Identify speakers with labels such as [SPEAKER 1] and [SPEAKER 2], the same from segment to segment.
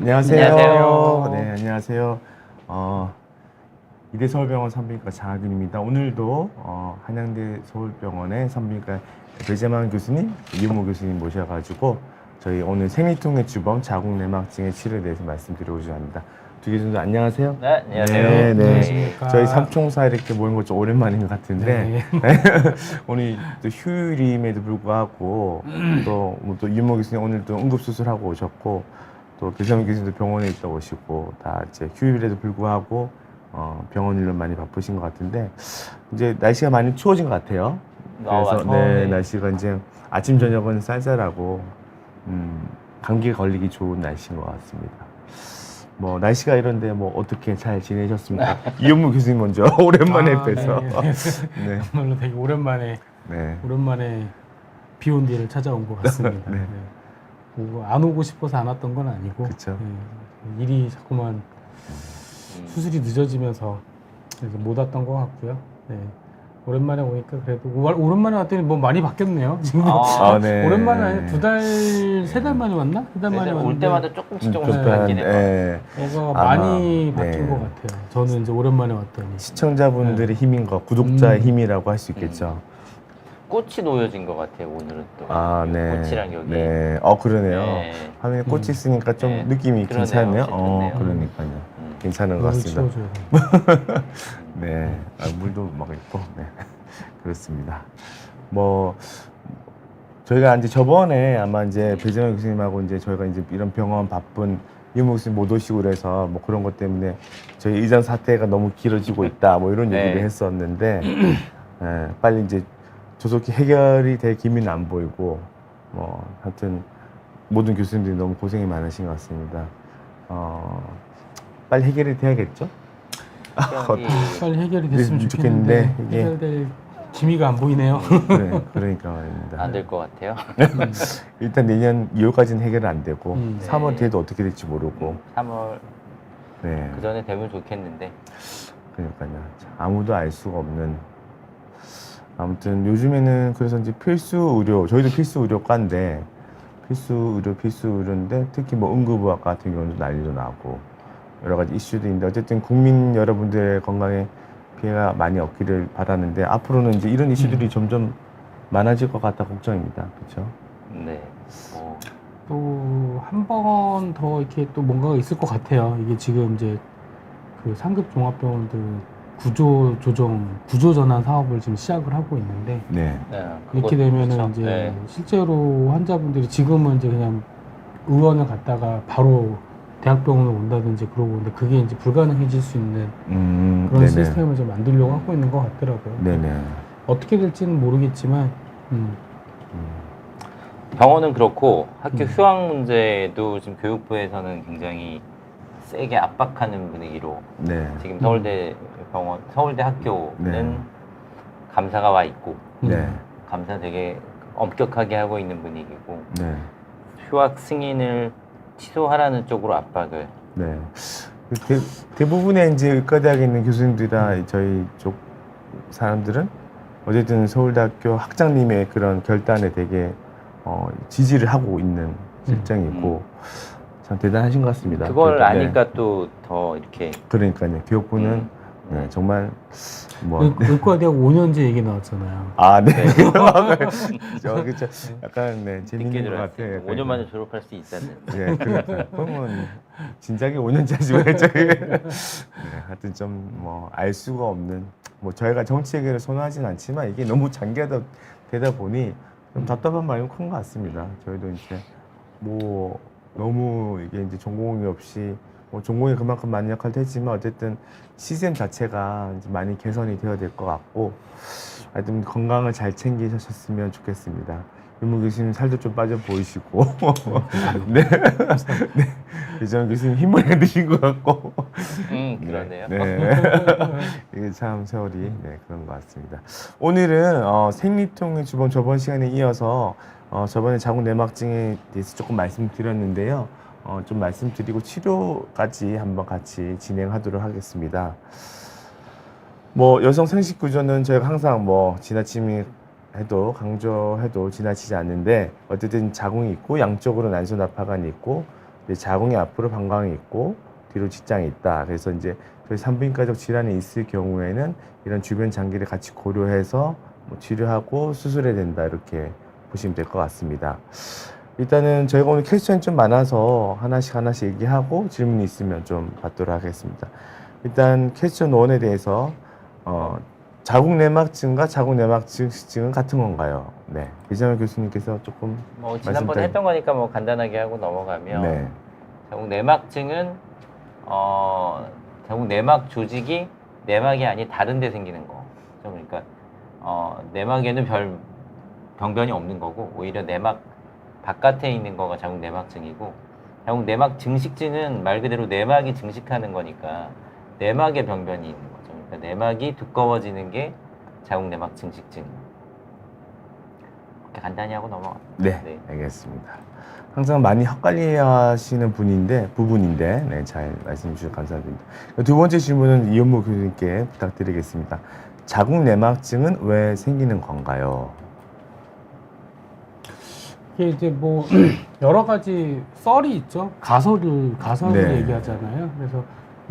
[SPEAKER 1] 안녕하세요.
[SPEAKER 2] 안녕하세요.
[SPEAKER 1] 네, 안녕하세요. 이대 서울병원 산부인과 장학윤입니다. 오늘도 한양대 서울병원의 산부인과 배재만 교수님, 이은모 교수님 모셔가지고 저희 오늘 생리통의 주범 자궁내막증의 치료에 대해서 말씀드리고자 합니다. 두 교수님도 안녕하세요.
[SPEAKER 2] 네, 안녕하세요.
[SPEAKER 1] 네, 네.
[SPEAKER 3] 안녕하십니까.
[SPEAKER 1] 저희 삼총사 이렇게 모인 거 좀 오랜만인 것 같은데 오늘 또 휴일임에도 불구하고 또 이은모 교수님 오늘 또 응급수술하고 오셨고 또 배재만 교수님도 병원에 있다 오시고 다 이제 휴일에도 불구하고 병원 일로 많이 바쁘신 것 같은데 이제 날씨가 많이 추워진 것 같아요. 그래서
[SPEAKER 2] 맞아요.
[SPEAKER 1] 날씨가 이제 아침 저녁은 쌀쌀하고 감기에 걸리기 좋은 날씨인 것 같습니다. 뭐 날씨가 이런데 뭐 어떻게 잘 지내셨습니까? 이은무 교수님 먼저 오랜만에 뵈서 네.
[SPEAKER 3] 정말로 되게 오랜만에
[SPEAKER 1] 네.
[SPEAKER 3] 비 온 뒤를 찾아온 것 같습니다.
[SPEAKER 1] 네.
[SPEAKER 3] 뭐 안 오고 싶어서 안 왔던 건 아니고
[SPEAKER 1] 그쵸.
[SPEAKER 3] 일이 자꾸만 수술이 늦어지면서 그래서 못 왔던 것 같고요. 네. 오랜만에 오니까 그래도 오랜만에 왔더니 뭐 많이 바뀌었네요. 지금
[SPEAKER 1] 네.
[SPEAKER 3] 오랜만에 두 달, 세 달 만에 왔나? 세 달 만에
[SPEAKER 2] 올
[SPEAKER 3] 왔는데
[SPEAKER 2] 때마다 조금씩
[SPEAKER 3] 네.
[SPEAKER 2] 바뀌네요.
[SPEAKER 1] 네.
[SPEAKER 3] 뭐가
[SPEAKER 1] 아마,
[SPEAKER 3] 많이 바뀐
[SPEAKER 1] 네.
[SPEAKER 3] 것 같아요. 저는 이제 오랜만에 왔더니
[SPEAKER 1] 시청자분들의 힘인 거, 구독자의 힘이라고 할 수 있겠죠.
[SPEAKER 2] 꽃이 놓여진 것 같아요. 오늘은 또
[SPEAKER 1] 네.
[SPEAKER 2] 꽃이랑 여기.
[SPEAKER 1] 네. 그러네요.
[SPEAKER 2] 네.
[SPEAKER 1] 화면에 꽃이 있으니까 좀
[SPEAKER 2] 네.
[SPEAKER 1] 느낌이
[SPEAKER 2] 그러네요.
[SPEAKER 1] 괜찮네요.
[SPEAKER 2] 좋네요.
[SPEAKER 1] 그러니까요. 괜찮은 것
[SPEAKER 3] 물을
[SPEAKER 1] 같습니다.
[SPEAKER 3] 치워줘야 돼요.
[SPEAKER 1] 네. 물도 막 있고. 네. 그렇습니다. 뭐 저희가 이제 저번에 아마 이제 배재만 교수님하고 이제 저희가 이제 이런 병원 바쁜 이은모 교수님 못 오시고 그래서 뭐 그런 것 때문에 저희 의전 사태가 너무 길어지고 있다 뭐 이런
[SPEAKER 2] 네.
[SPEAKER 1] 얘기를 했었는데 빨리 이제 조속히 해결이 될 기미는 안 보이고 뭐 하여튼 모든 교수님들이 너무 고생이 많으신 것 같습니다. 빨리 해결이 돼야겠죠?
[SPEAKER 3] 빨리 해결이 됐으면
[SPEAKER 1] 네,
[SPEAKER 3] 좋겠는데
[SPEAKER 1] 이게
[SPEAKER 3] 해결될 기미가 안 보이네요.
[SPEAKER 1] 그러니까 말입니다.
[SPEAKER 2] 안 될 것 같아요.
[SPEAKER 1] 일단 내년 2월까지는 해결은 안 되고 3월
[SPEAKER 2] 네.
[SPEAKER 1] 뒤에도 어떻게 될지 모르고
[SPEAKER 2] 3월
[SPEAKER 1] 네
[SPEAKER 2] 그 전에 되면 좋겠는데.
[SPEAKER 1] 그러니까요. 아무도 알 수가 없는 아무튼 요즘에는 그래서 이제 필수 의료 저희도 필수 의료과인데 필수 의료인데 특히 뭐 응급의학 같은 경우도 난리도 나고 여러 가지 이슈도 있는데 어쨌든 국민 여러분들의 건강에 피해가 많이 없기를 바라는데 앞으로는 이제 이런 이슈들이 점점 많아질 것 같다 걱정입니다. 그렇죠?
[SPEAKER 2] 네.
[SPEAKER 3] 또 한 번 더 이렇게 또 뭔가가 있을 것 같아요. 이게 지금 이제 그 상급 종합병원들 구조 전환 사업을 지금 시작을 하고 있는데
[SPEAKER 1] 네.
[SPEAKER 3] 이렇게 되면은
[SPEAKER 2] 그렇죠.
[SPEAKER 3] 이제
[SPEAKER 2] 네.
[SPEAKER 3] 실제로 환자분들이 지금은 이제 그냥 의원을 갔다가 바로 대학병원을 온다든지 그러고 근데 그게 이제 불가능해질 수 있는 그런
[SPEAKER 1] 네네.
[SPEAKER 3] 시스템을 좀 만들려고 하고 있는 것 같더라고요.
[SPEAKER 1] 네네.
[SPEAKER 3] 어떻게 될지는 모르겠지만
[SPEAKER 2] 병원은 그렇고 학교 휴학 문제도 지금 교육부에서는 굉장히 세게 압박하는 분위기로
[SPEAKER 1] 네.
[SPEAKER 2] 지금 서울대 병원, 서울대 학교는
[SPEAKER 1] 네.
[SPEAKER 2] 감사가 와 있고
[SPEAKER 1] 네.
[SPEAKER 2] 감사 되게 엄격하게 하고 있는 분위기고
[SPEAKER 1] 네.
[SPEAKER 2] 휴학 승인을 취소하라는 쪽으로 압박을.
[SPEAKER 1] 네. 대부분의 이제 의과대학에 있는 교수님들이나 저희 쪽 사람들은 어쨌든 서울대학교 학장님의 그런 결단에 되게 지지를 하고 있는 실정이고 참 대단하신 것 같습니다.
[SPEAKER 2] 그걸
[SPEAKER 1] 네.
[SPEAKER 2] 아니까 또 더 이렇게.
[SPEAKER 1] 그러니까요. 교육부는 네, 정말 뭐
[SPEAKER 3] 의과대학 5년제 얘기 나왔잖아요.
[SPEAKER 1] 네.
[SPEAKER 2] 네.
[SPEAKER 1] 그렇죠. 약간 네,
[SPEAKER 2] 듣게
[SPEAKER 1] 재밌는 것 같아요.
[SPEAKER 2] 들었어요. 5년 만에 졸업할 수 있다는.
[SPEAKER 1] 네, 그러니까 그러면 진작에 5년짜리 왜 저희 네, 하여튼 좀 뭐 알 수가 없는 뭐 저희가 정치 해결을 선호하진 않지만 이게 너무 장기화되다 보니 좀 답답한 마음이 큰 것 같습니다. 저희도 이제 뭐 너무 이게 이제 전공이 없이 뭐 전공이 그만큼 많은 역할도 했지만 어쨌든 시스템 자체가 이제 많이 개선이 되어야 될 것 같고 하여튼 건강을 잘 챙기셨으면 좋겠습니다. 윤문 교수님 살도 좀 빠져 보이시고 네. 이정 교수님 흰머리가 드신 것 같고
[SPEAKER 2] 그러네요.
[SPEAKER 1] 네. 이게 참 세월이 네, 그런 것 같습니다. 오늘은 생리통의 주범 저번 시간에 이어서 저번에 자궁내막증에 대해서 조금 말씀드렸는데요. 좀 말씀드리고 치료까지 한번 같이 진행하도록 하겠습니다. 뭐 여성 생식 구조는 저희가 항상 뭐 지나침이 해도 강조해도 지나치지 않는데 어쨌든 자궁이 있고 양쪽으로 난소나파관이 있고 이제 자궁이 앞으로 방광이 있고 뒤로 직장이 있다. 그래서 이제 저희 산부인과적 질환이 있을 경우에는 이런 주변 장기를 같이 고려해서 뭐 치료하고 수술해야 된다 이렇게 보시면 될 것 같습니다. 일단은 저희가 오늘 퀘스천이 좀 많아서 하나씩 얘기하고 질문이 있으면 좀 받도록 하겠습니다. 일단 퀘스천 1에 대해서 자궁내막증과 자궁내막증은 같은 건가요? 네, 이정현 교수님께서 조금
[SPEAKER 2] 뭐 지난번에
[SPEAKER 1] 말씀드려-
[SPEAKER 2] 했던 거니까 뭐 간단하게 하고 넘어가면
[SPEAKER 1] 네,
[SPEAKER 2] 자궁 내막증은 자궁 내막 조직이 내막이 아닌 다른 데 생기는 거. 그러니까 내막에는 별 병변이 없는 거고 오히려 내막 바깥에 있는 거가 자궁 내막증이고 자궁 내막 증식증은 말 그대로 내막이 증식하는 거니까 내막에 병변이 있는 거죠. 그러니까 내막이 두꺼워지는 게 자궁 내막 증식증. 이렇게 간단히 하고 넘어가.
[SPEAKER 1] 네, 알겠습니다. 항상 많이 헷갈려하시는 부분인데, 네, 잘 말씀해 주셔서 감사드립니다. 두 번째 질문은 이현무 교수님께 부탁드리겠습니다. 자궁내막증은 왜 생기는 건가요?
[SPEAKER 3] 이게 이제 뭐 여러 가지 썰이 있죠. 가설을
[SPEAKER 1] 네.
[SPEAKER 3] 얘기하잖아요. 그래서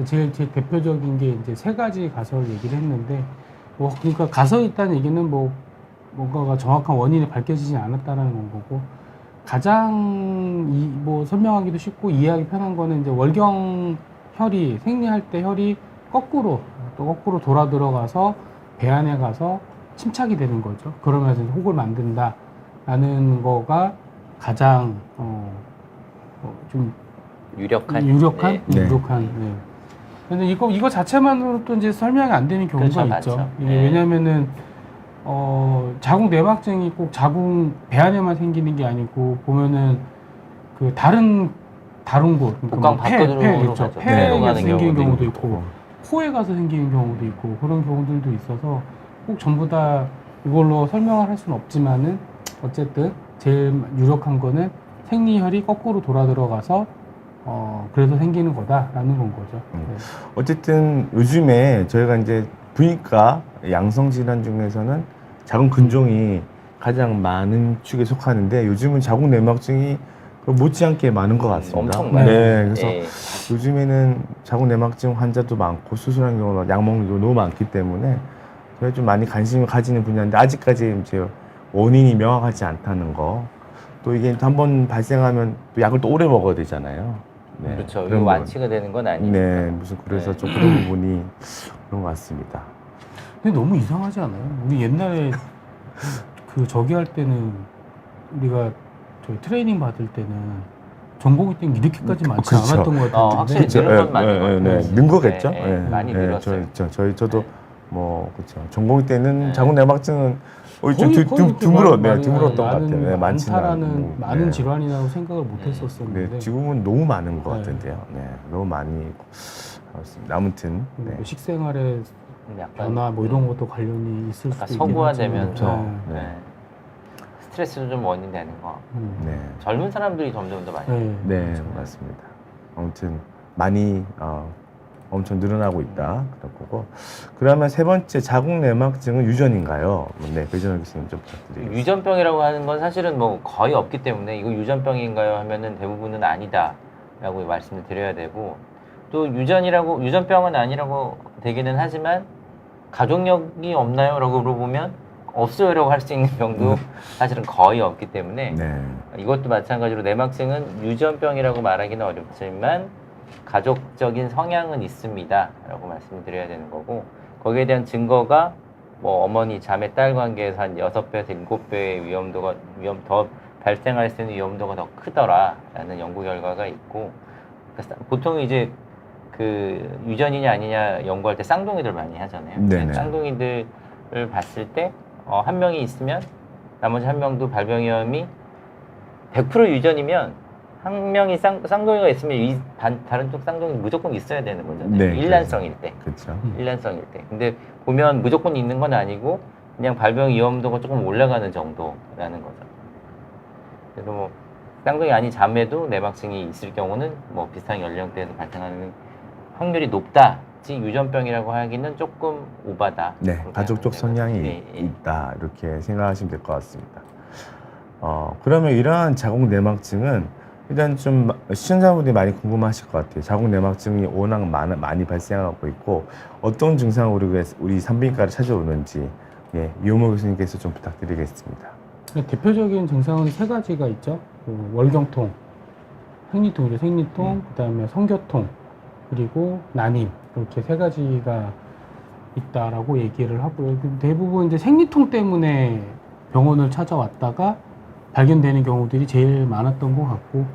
[SPEAKER 3] 제일 대표적인 게 이제 세 가지 가설 얘기를 했는데, 뭐 그러니까 가설이 있다는 얘기는 뭐 뭔가가 정확한 원인이 밝혀지지 않았다는 건 거고, 가장 뭐 설명하기도 쉽고 이해하기 편한 거는 이제 월경 혈이 생리할 때 혈이 거꾸로 돌아 들어가서 배 안에 가서 침착이 되는 거죠. 그러면서 혹을 만든다라는 거가 가장 좀
[SPEAKER 2] 유력한.
[SPEAKER 3] 유력한.
[SPEAKER 1] 네.
[SPEAKER 3] 네. 근데 이거 자체만으로도 이제 설명이 안 되는 경우가
[SPEAKER 2] 그렇죠,
[SPEAKER 3] 있죠.
[SPEAKER 2] 맞죠.
[SPEAKER 3] 이게
[SPEAKER 2] 네.
[SPEAKER 3] 왜냐면은 자궁 내막증이 꼭 자궁 배 안에만 생기는 게 아니고 보면은 그 다른 곳, 그러니까
[SPEAKER 2] 복강 밖으로
[SPEAKER 3] 있죠.
[SPEAKER 2] 가죠.
[SPEAKER 3] 폐에
[SPEAKER 2] 폐로 가는
[SPEAKER 3] 생기는
[SPEAKER 2] 경우도
[SPEAKER 3] 경우도 있고, 코에 가서 생기는 경우도 있고 그런 경우들도 있어서 꼭 전부 다 이걸로 설명을 할 수는 없지만은 어쨌든 제일 유력한 거는 생리혈이 거꾸로 돌아 들어가서 그래서 생기는 거다라는 건 거죠. 네.
[SPEAKER 1] 어쨌든 요즘에 저희가 이제 부인과 양성 질환 중에서는 자궁 근종이 가장 많은 축에 속하는데 요즘은 자궁 내막증이 못지않게 많은 것 같습니다.
[SPEAKER 2] 엄청 많아요.
[SPEAKER 1] 네, 그래서
[SPEAKER 2] 예.
[SPEAKER 1] 요즘에는 자궁 내막증 환자도 많고 수술한 경우가 약 먹는 경우가 너무 많기 때문에 저희 좀 많이 관심을 가지는 분야인데 아직까지 이제 원인이 명확하지 않다는 거. 또 이게 한번 발생하면 또 약을 또 오래 먹어야 되잖아요. 네,
[SPEAKER 2] 그렇죠. 이거
[SPEAKER 1] 그런
[SPEAKER 2] 완치가 되는 건 아니니까.
[SPEAKER 1] 네, 무슨 그래서
[SPEAKER 2] 네.
[SPEAKER 1] 좀 그런 부분이 그런 것 같습니다.
[SPEAKER 3] 근데 너무 이상하지 않아요? 우리 옛날에 그 저기 할 때는 우리가 저희 트레이닝 받을 때는 전공의 때는 이렇게까지 많지
[SPEAKER 1] 그렇죠.
[SPEAKER 3] 않았던 것 같은데.
[SPEAKER 2] 확실히
[SPEAKER 1] 그렇죠.
[SPEAKER 2] 늘은 건 맞는 것
[SPEAKER 1] 네,
[SPEAKER 2] 같아요.
[SPEAKER 1] 는 거겠죠.
[SPEAKER 2] 네, 네, 많이 늘었어요.
[SPEAKER 1] 저도
[SPEAKER 2] 네.
[SPEAKER 1] 뭐 그렇죠. 전공의 때는
[SPEAKER 2] 네.
[SPEAKER 1] 자궁 내막증은
[SPEAKER 3] 거의 그렇게
[SPEAKER 1] 드물었던 것 같아요. 네, 많지는
[SPEAKER 3] 많다라는
[SPEAKER 1] 않고.
[SPEAKER 3] 많은
[SPEAKER 1] 네.
[SPEAKER 3] 질환이라고 생각을 못
[SPEAKER 2] 네.
[SPEAKER 3] 했었었는데
[SPEAKER 1] 네, 지금은 너무 많은 것
[SPEAKER 3] 네.
[SPEAKER 1] 같은데요. 네, 너무 많이 그렇습니다. 아무튼 네.
[SPEAKER 3] 뭐 식생활의
[SPEAKER 2] 약간
[SPEAKER 3] 변화 뭐 이런 것도 관련이 있을
[SPEAKER 2] 약간
[SPEAKER 3] 수도 있긴
[SPEAKER 2] 서구화되면서
[SPEAKER 3] 하지만,
[SPEAKER 1] 네.
[SPEAKER 2] 네. 스트레스도 좀 원인 되는 거.
[SPEAKER 1] 네,
[SPEAKER 2] 젊은 사람들이 점점 더 많이.
[SPEAKER 3] 네.
[SPEAKER 1] 네, 맞습니다. 아무튼 많이 엄청 늘어나고 있다 그럴 거고. 그러면 세 번째 자궁 내막증은 유전인가요? 네, 배정현 교수님 좀 부탁드리겠습니다.
[SPEAKER 2] 유전병이라고 하는 건 사실은 뭐 거의 없기 때문에 이거 유전병인가요 하면은 대부분은 아니다라고 말씀을 드려야 되고, 또 유전병은 아니라고 되기는 하지만 가족력이 없나요?라고 물어보면 없어요라고 할 수 있는 병도 사실은 거의 없기 때문에
[SPEAKER 1] 네,
[SPEAKER 2] 이것도 마찬가지로 내막증은 유전병이라고 말하기는 어렵지만 가족적인 성향은 있습니다라고 말씀을 드려야 되는 거고, 거기에 대한 증거가 뭐 어머니 자매 딸 관계에서 한 6배에서 7배의 더 발생할 수 있는 위험도가 더 크더라라는 연구 결과가 있고, 그러니까 보통 이제 그 유전이냐 아니냐 연구할 때 쌍둥이들 많이 하잖아요.
[SPEAKER 1] 네네.
[SPEAKER 2] 쌍둥이들을 봤을 때 한 명이 있으면 나머지 한 명도 발병위험이 100% 유전이면 한 명이 쌍둥이가 있으면 다른 쪽 쌍둥이 무조건 있어야 되는 거잖아요.
[SPEAKER 1] 네,
[SPEAKER 2] 일란성일 때.
[SPEAKER 1] 그렇죠.
[SPEAKER 2] 일란성일 때. 근데 보면 무조건 있는 건 아니고 그냥 발병 위험도가 조금 올라가는 정도라는 거죠. 그래서 뭐 쌍둥이 아닌 자매도 내막증이 있을 경우는 뭐 비슷한 연령대에서 발생하는 확률이 높다지 유전병이라고 하기는 조금 오바다.
[SPEAKER 1] 네,
[SPEAKER 2] 그렇게
[SPEAKER 1] 가족적
[SPEAKER 2] 하면
[SPEAKER 1] 성향이
[SPEAKER 2] 네, 예.
[SPEAKER 1] 있다 이렇게 생각하시면 될 것 같습니다. 그러면 이러한 자궁 내막증은 일단 좀 시청자분들이 많이 궁금하실 것 같아요. 자궁 내막증이 워낙 많이 발생하고 있고 어떤 증상으로 우리 산부인과를 찾아오는지 이용호 교수님께서 좀 부탁드리겠습니다.
[SPEAKER 3] 대표적인 증상은 세 가지가 있죠. 월경통, 생리통이죠. 생리통, 그다음에 성교통, 그리고 난임 이렇게 세 가지가 있다라고 얘기를 하고요. 대부분 이제 생리통 때문에 병원을 찾아왔다가 발견되는 경우들이 제일 많았던 것 같고,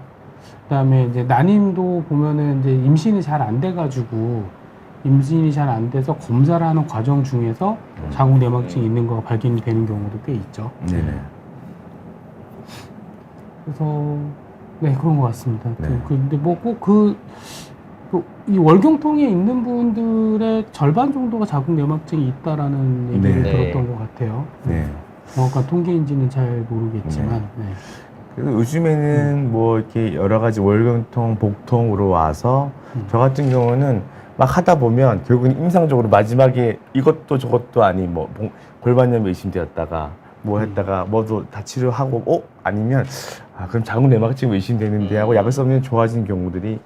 [SPEAKER 3] 그다음에 이제 난임도 보면은 이제 임신이 잘 안 돼가지고 임신이 잘 안 돼서 검사를 하는 과정 중에서 자궁 내막증이 있는 거가 발견이 되는 경우도 꽤 있죠.
[SPEAKER 1] 네네.
[SPEAKER 3] 그래서 네 그런 것 같습니다.
[SPEAKER 1] 네.
[SPEAKER 3] 근데 뭐 꼭 이 월경통에 있는 분들의 절반 정도가 자궁 내막증이 있다라는 얘기를
[SPEAKER 2] 네.
[SPEAKER 3] 들었던 것 같아요.
[SPEAKER 1] 네.
[SPEAKER 3] 정확한 통계인지는 잘 모르겠지만. 네.
[SPEAKER 1] 그래서 요즘에는 뭐 이렇게 여러 가지 월경통, 복통으로 와서 저 같은 경우는 막 하다 보면 결국은 임상적으로 마지막에 이것도 저것도 아니 뭐 골반염 의심되었다가 뭐 했다가 뭐도 다 치료하고 아니면 그럼 자궁 내막증 의심되는데 하고 약을 써면 좋아진 경우들이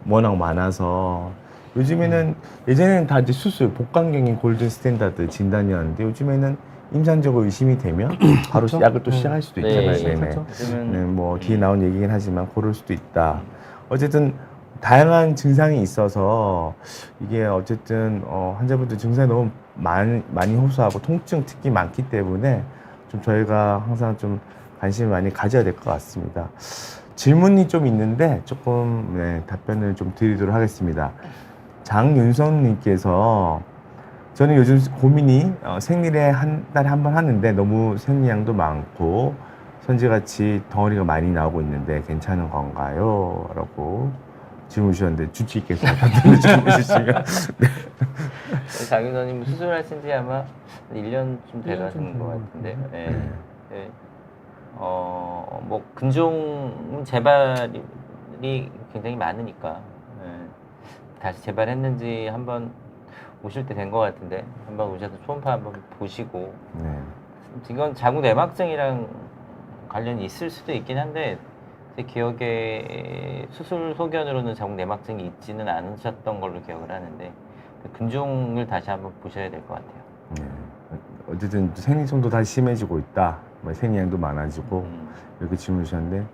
[SPEAKER 1] 워낙 많아서 요즘에는 예전에는 다 이제 수술 복강경인 골든 스탠다드 진단이었는데 요즘에는 임상적으로 의심이 되면 바로
[SPEAKER 3] 그렇죠?
[SPEAKER 1] 약을 또 시작할 수도 있잖아요.
[SPEAKER 2] 네,
[SPEAKER 1] 네네.
[SPEAKER 3] 그렇죠.
[SPEAKER 2] 요즘은
[SPEAKER 1] 네, 뭐 뒤에 나온 얘기긴 하지만 고를 수도 있다. 어쨌든 다양한 증상이 있어서 이게 어쨌든 환자분들 증상이 너무 많이 호소하고 통증 특히 많기 때문에 좀 저희가 항상 좀 관심을 많이 가져야 될 것 같습니다. 질문이 좀 있는데 조금 답변을 좀 드리도록 하겠습니다. 장윤성님께서 저는 요즘 고민이 생리를 한 달에 한 번 하는데 너무 생리량도 많고 선지같이 덩어리가 많이 나오고 있는데 괜찮은 건가요? 라고 질문 주셨는데 주치의께서 답변을 좀 해주시면.
[SPEAKER 2] 장 교수님 수술하신 지 아마 1년쯤 돼가는 것
[SPEAKER 3] 것
[SPEAKER 2] 같은데.
[SPEAKER 3] 같은데.
[SPEAKER 2] 네.
[SPEAKER 1] 네.
[SPEAKER 2] 네. 뭐 근종 재발이 굉장히 많으니까 다시 재발했는지 한번 오실 때 된 것 같은데 한번 오셔서 초음파 한번 보시고
[SPEAKER 1] 네.
[SPEAKER 2] 이건 자궁 내막증이랑 관련이 있을 수도 있긴 한데 제 기억에 수술 소견으로는 자궁 내막증이 있지는 않으셨던 걸로 기억을 하는데 근종을 다시 한번 보셔야 될 것 같아요.
[SPEAKER 1] 네. 어쨌든 생리통도 다시 심해지고 있다. 뭐 생리량도 많아지고 이렇게 질문 주셨는데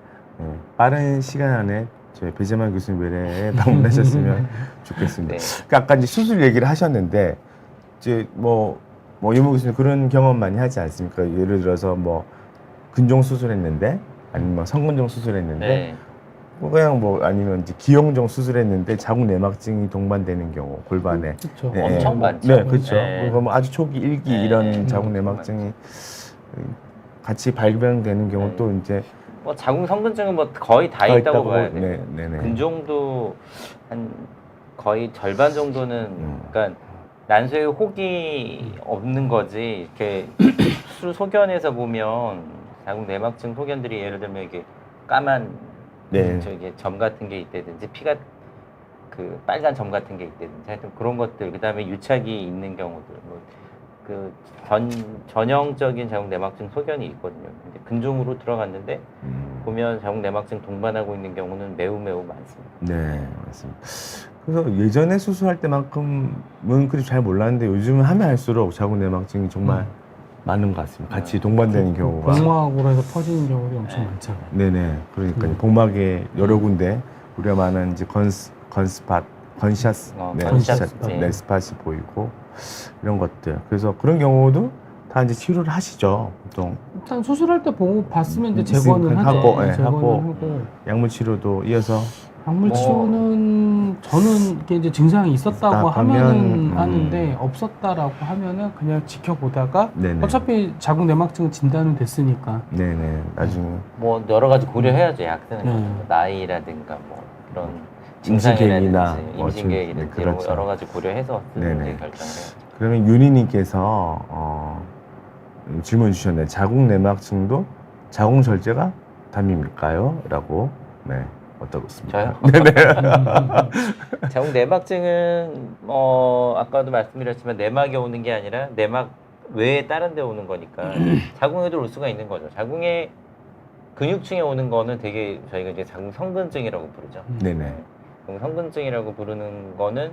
[SPEAKER 1] 빠른 시간 안에 저희 배재만 교수님 외래에 방문하셨으면 좋겠습니다.
[SPEAKER 2] 네.
[SPEAKER 1] 그러니까 아까 이제 수술 얘기를 하셨는데 이제 뭐 유모 교수님 그런 경험 많이 하지 않습니까? 예를 들어서 뭐 근종 수술했는데 아니면 뭐 성근종 수술했는데
[SPEAKER 2] 네.
[SPEAKER 1] 그냥 뭐 아니면 이제 기형종 수술했는데 자궁 내막증이 동반되는 경우 골반에
[SPEAKER 3] 그렇죠.
[SPEAKER 2] 엄청 많죠.
[SPEAKER 1] 네, 그렇죠.
[SPEAKER 2] 네.
[SPEAKER 1] 그거 뭐 아주 초기 1기
[SPEAKER 2] 네.
[SPEAKER 1] 이런 자궁 내막증이 같이 발병되는 경우
[SPEAKER 2] 네.
[SPEAKER 1] 또 이제
[SPEAKER 2] 뭐 자궁 성근증은 뭐 거의 다
[SPEAKER 1] 다
[SPEAKER 2] 있다고
[SPEAKER 1] 있다고
[SPEAKER 2] 봐야 돼요.
[SPEAKER 1] 네, 네네.
[SPEAKER 2] 근종도 한 거의 절반 정도는 그러니까 난소에 혹이 없는 거지 이렇게 수술 소견에서 보면 자궁 내막증 소견들이 예를 들면 이게 까만
[SPEAKER 1] 네.
[SPEAKER 2] 저기 점 같은 게 있다든지 피가 그 빨간 점 같은 게 있다든지 하여튼 그런 것들 그다음에 유착이 있는 경우들 그 전형적인 자궁 내막증 소견이 있거든요. 근데 근종으로 들어갔는데 보면 자궁 내막증 동반하고 있는 경우는 매우 많습니다.
[SPEAKER 1] 네, 맞습니다. 그래서 예전에 수술할 때만큼은 그리 잘 몰랐는데 요즘은 하면 할수록 자궁 내막증이 정말 많은 것 같습니다. 같이 동반되는 경우가.
[SPEAKER 3] 복막으로 해서 퍼지는 경우도 엄청
[SPEAKER 2] 네.
[SPEAKER 3] 많잖아요.
[SPEAKER 1] 네네. 그러니까 복막에 여러 군데 우리가 말하는 이제 건샤스,
[SPEAKER 2] 건샤스.
[SPEAKER 1] 네, 스팟이 보이고 이런 것들. 그래서 그런 경우도 다 이제 치료를 하시죠, 보통.
[SPEAKER 3] 일단 수술할 때 보고 봤으면 이제
[SPEAKER 1] 있으니까
[SPEAKER 3] 제거는 하죠.
[SPEAKER 1] 하고, 네,
[SPEAKER 3] 제거는
[SPEAKER 1] 하고.
[SPEAKER 3] 하고.
[SPEAKER 1] 약물 치료도 이어서.
[SPEAKER 3] 약물 치료는 저는 이게 이제 증상이 있었다고
[SPEAKER 1] 있다 하면,
[SPEAKER 3] 하면은 하는데 없었다라고 하면은 그냥 지켜보다가
[SPEAKER 1] 네네.
[SPEAKER 3] 어차피 자궁 내막증은 진단은 됐으니까.
[SPEAKER 1] 네네. 나중에
[SPEAKER 2] 뭐 여러 가지 고려해야죠. 약 쓰는 거.
[SPEAKER 3] 네.
[SPEAKER 2] 나이라든가 뭐 그런
[SPEAKER 1] 임신 계획이나
[SPEAKER 2] 증상이라든지
[SPEAKER 1] 뭐
[SPEAKER 2] 임신 계획이든지
[SPEAKER 1] 네,
[SPEAKER 2] 이런 거
[SPEAKER 1] 그렇죠.
[SPEAKER 2] 여러 가지 고려해서 쓰는
[SPEAKER 1] 네네.
[SPEAKER 2] 게 결정돼요.
[SPEAKER 1] 그러면 윤희님께서 질문 주셨네요. 자궁 내막증도 자궁 절제가 담입니까요? 라고. 네. 어떻고 있습니까?
[SPEAKER 2] 저요?
[SPEAKER 1] 네네.
[SPEAKER 2] 자궁 내막증은 아까도 말씀드렸지만 내막에 오는 게 아니라 내막 외에 다른 데 오는 거니까 자궁에도 올 수가 있는 거죠. 자궁에 근육층에 오는 거는 되게 저희가 이제 자궁 성근증이라고 부르죠.
[SPEAKER 1] 네네.
[SPEAKER 2] 자궁 성근증이라고 부르는 거는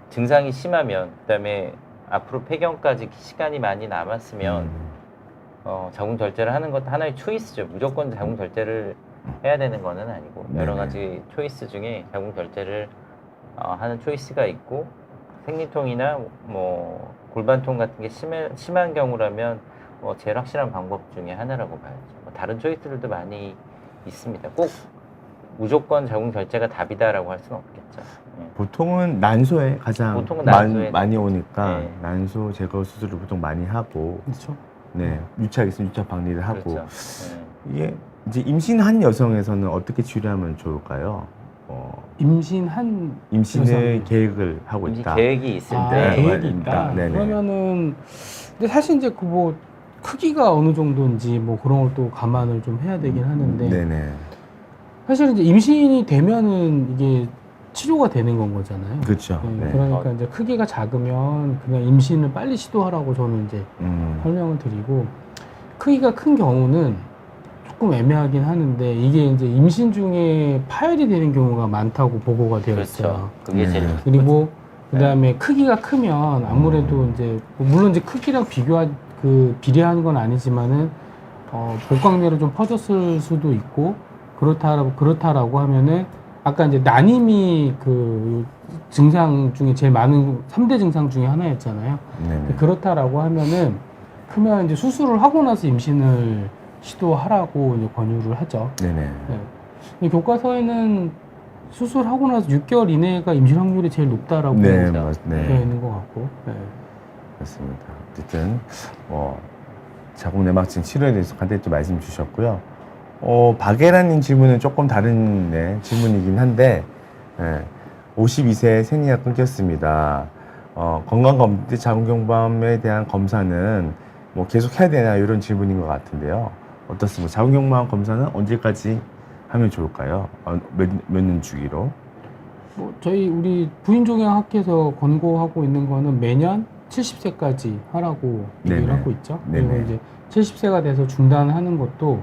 [SPEAKER 2] 증상이 심하면 그다음에 앞으로 폐경까지 시간이 많이 남았으면 자궁 절제를 하는 것도 하나의 초이스죠. 무조건 자궁 절제를 해야 되는 거는 아니고 여러
[SPEAKER 1] 네네.
[SPEAKER 2] 가지 초이스 중에 자궁 절제를 하는 초이스가 있고 생리통이나 뭐 골반통 같은 게 심한 경우라면 제일 확실한 방법 중에 하나라고 봐야죠. 다른 초이스들도 많이 있습니다. 꼭 무조건 자궁 절제가 답이다라고 할 수는 없겠죠. 예.
[SPEAKER 1] 보통은 난소에 가장
[SPEAKER 2] 보통은 난소에
[SPEAKER 1] 많이 오니까
[SPEAKER 2] 네.
[SPEAKER 1] 난소 제거 수술을 보통 많이 하고
[SPEAKER 3] 그렇죠.
[SPEAKER 1] 네 유착 있으면 유착 박리를 하고
[SPEAKER 2] 그렇죠.
[SPEAKER 1] 이게 이제 임신한 여성에서는 어떻게 치료하면 좋을까요?
[SPEAKER 3] 임신한
[SPEAKER 1] 임신의
[SPEAKER 3] 여성이.
[SPEAKER 1] 계획을 하고
[SPEAKER 2] 임신
[SPEAKER 1] 있다.
[SPEAKER 2] 계획이 있을
[SPEAKER 3] 아,
[SPEAKER 2] 때
[SPEAKER 3] 계획이 있다.
[SPEAKER 1] 네네.
[SPEAKER 3] 그러면은 근데 사실 이제 그 뭐 크기가 어느 정도인지 뭐 그런 걸 또 감안을 좀 해야 되긴 하는데
[SPEAKER 1] 네네.
[SPEAKER 3] 사실 이제 임신이 되면은 이게 치료가 되는 건 거잖아요.
[SPEAKER 1] 그렇죠.
[SPEAKER 3] 네,
[SPEAKER 1] 네.
[SPEAKER 3] 그러니까 이제 크기가 작으면 그냥 임신을 빨리 시도하라고 저는 이제 설명을 드리고 크기가 큰 경우는 조금 애매하긴 하는데 이게 이제 임신 중에 파열이 되는 경우가 많다고 보고가 되어 있어요.
[SPEAKER 2] 그렇죠. 그게 제일
[SPEAKER 1] 네.
[SPEAKER 3] 그리고 그다음에 크기가 크면 아무래도 이제 물론 이제 크기랑 비례하는 건 아니지만은 복강내로 좀 퍼졌을 수도 있고 그렇다라고 하면은 아까 이제 난임이 그 증상 중에 제일 많은 3대 증상 중에 하나였잖아요.
[SPEAKER 1] 네네.
[SPEAKER 3] 그렇다라고 하면은 크면 이제 수술을 하고 나서 임신을 시도하라고 이제 권유를 하죠.
[SPEAKER 1] 네네.
[SPEAKER 3] 네. 근데 교과서에는 수술하고 나서 6개월 이내가 임신 확률이 제일 높다라고
[SPEAKER 1] 네,
[SPEAKER 3] 되어
[SPEAKER 1] 네.
[SPEAKER 3] 있는 것 같고. 네.
[SPEAKER 1] 맞습니다. 어쨌든 자궁 내막증 치료에 대해서 간단히 또 말씀 주셨고요. 박예라님 질문은 조금 다른 질문이긴 한데 52세 생리가 끊겼습니다. 건강검진 때 자궁경부암에 대한 검사는 뭐 계속 해야 되나 이런 질문인 것 같은데요. 어떻습니까? 자궁경부암 검사는 언제까지 하면 좋을까요? 몇 년 주기로?
[SPEAKER 3] 뭐 우리 부인종양학회에서 권고하고 있는 거는 매년 70세까지 하라고 얘기를
[SPEAKER 1] 네네.
[SPEAKER 3] 하고 있죠.
[SPEAKER 1] 네네.
[SPEAKER 3] 그리고 이제 70세가 돼서 중단하는 것도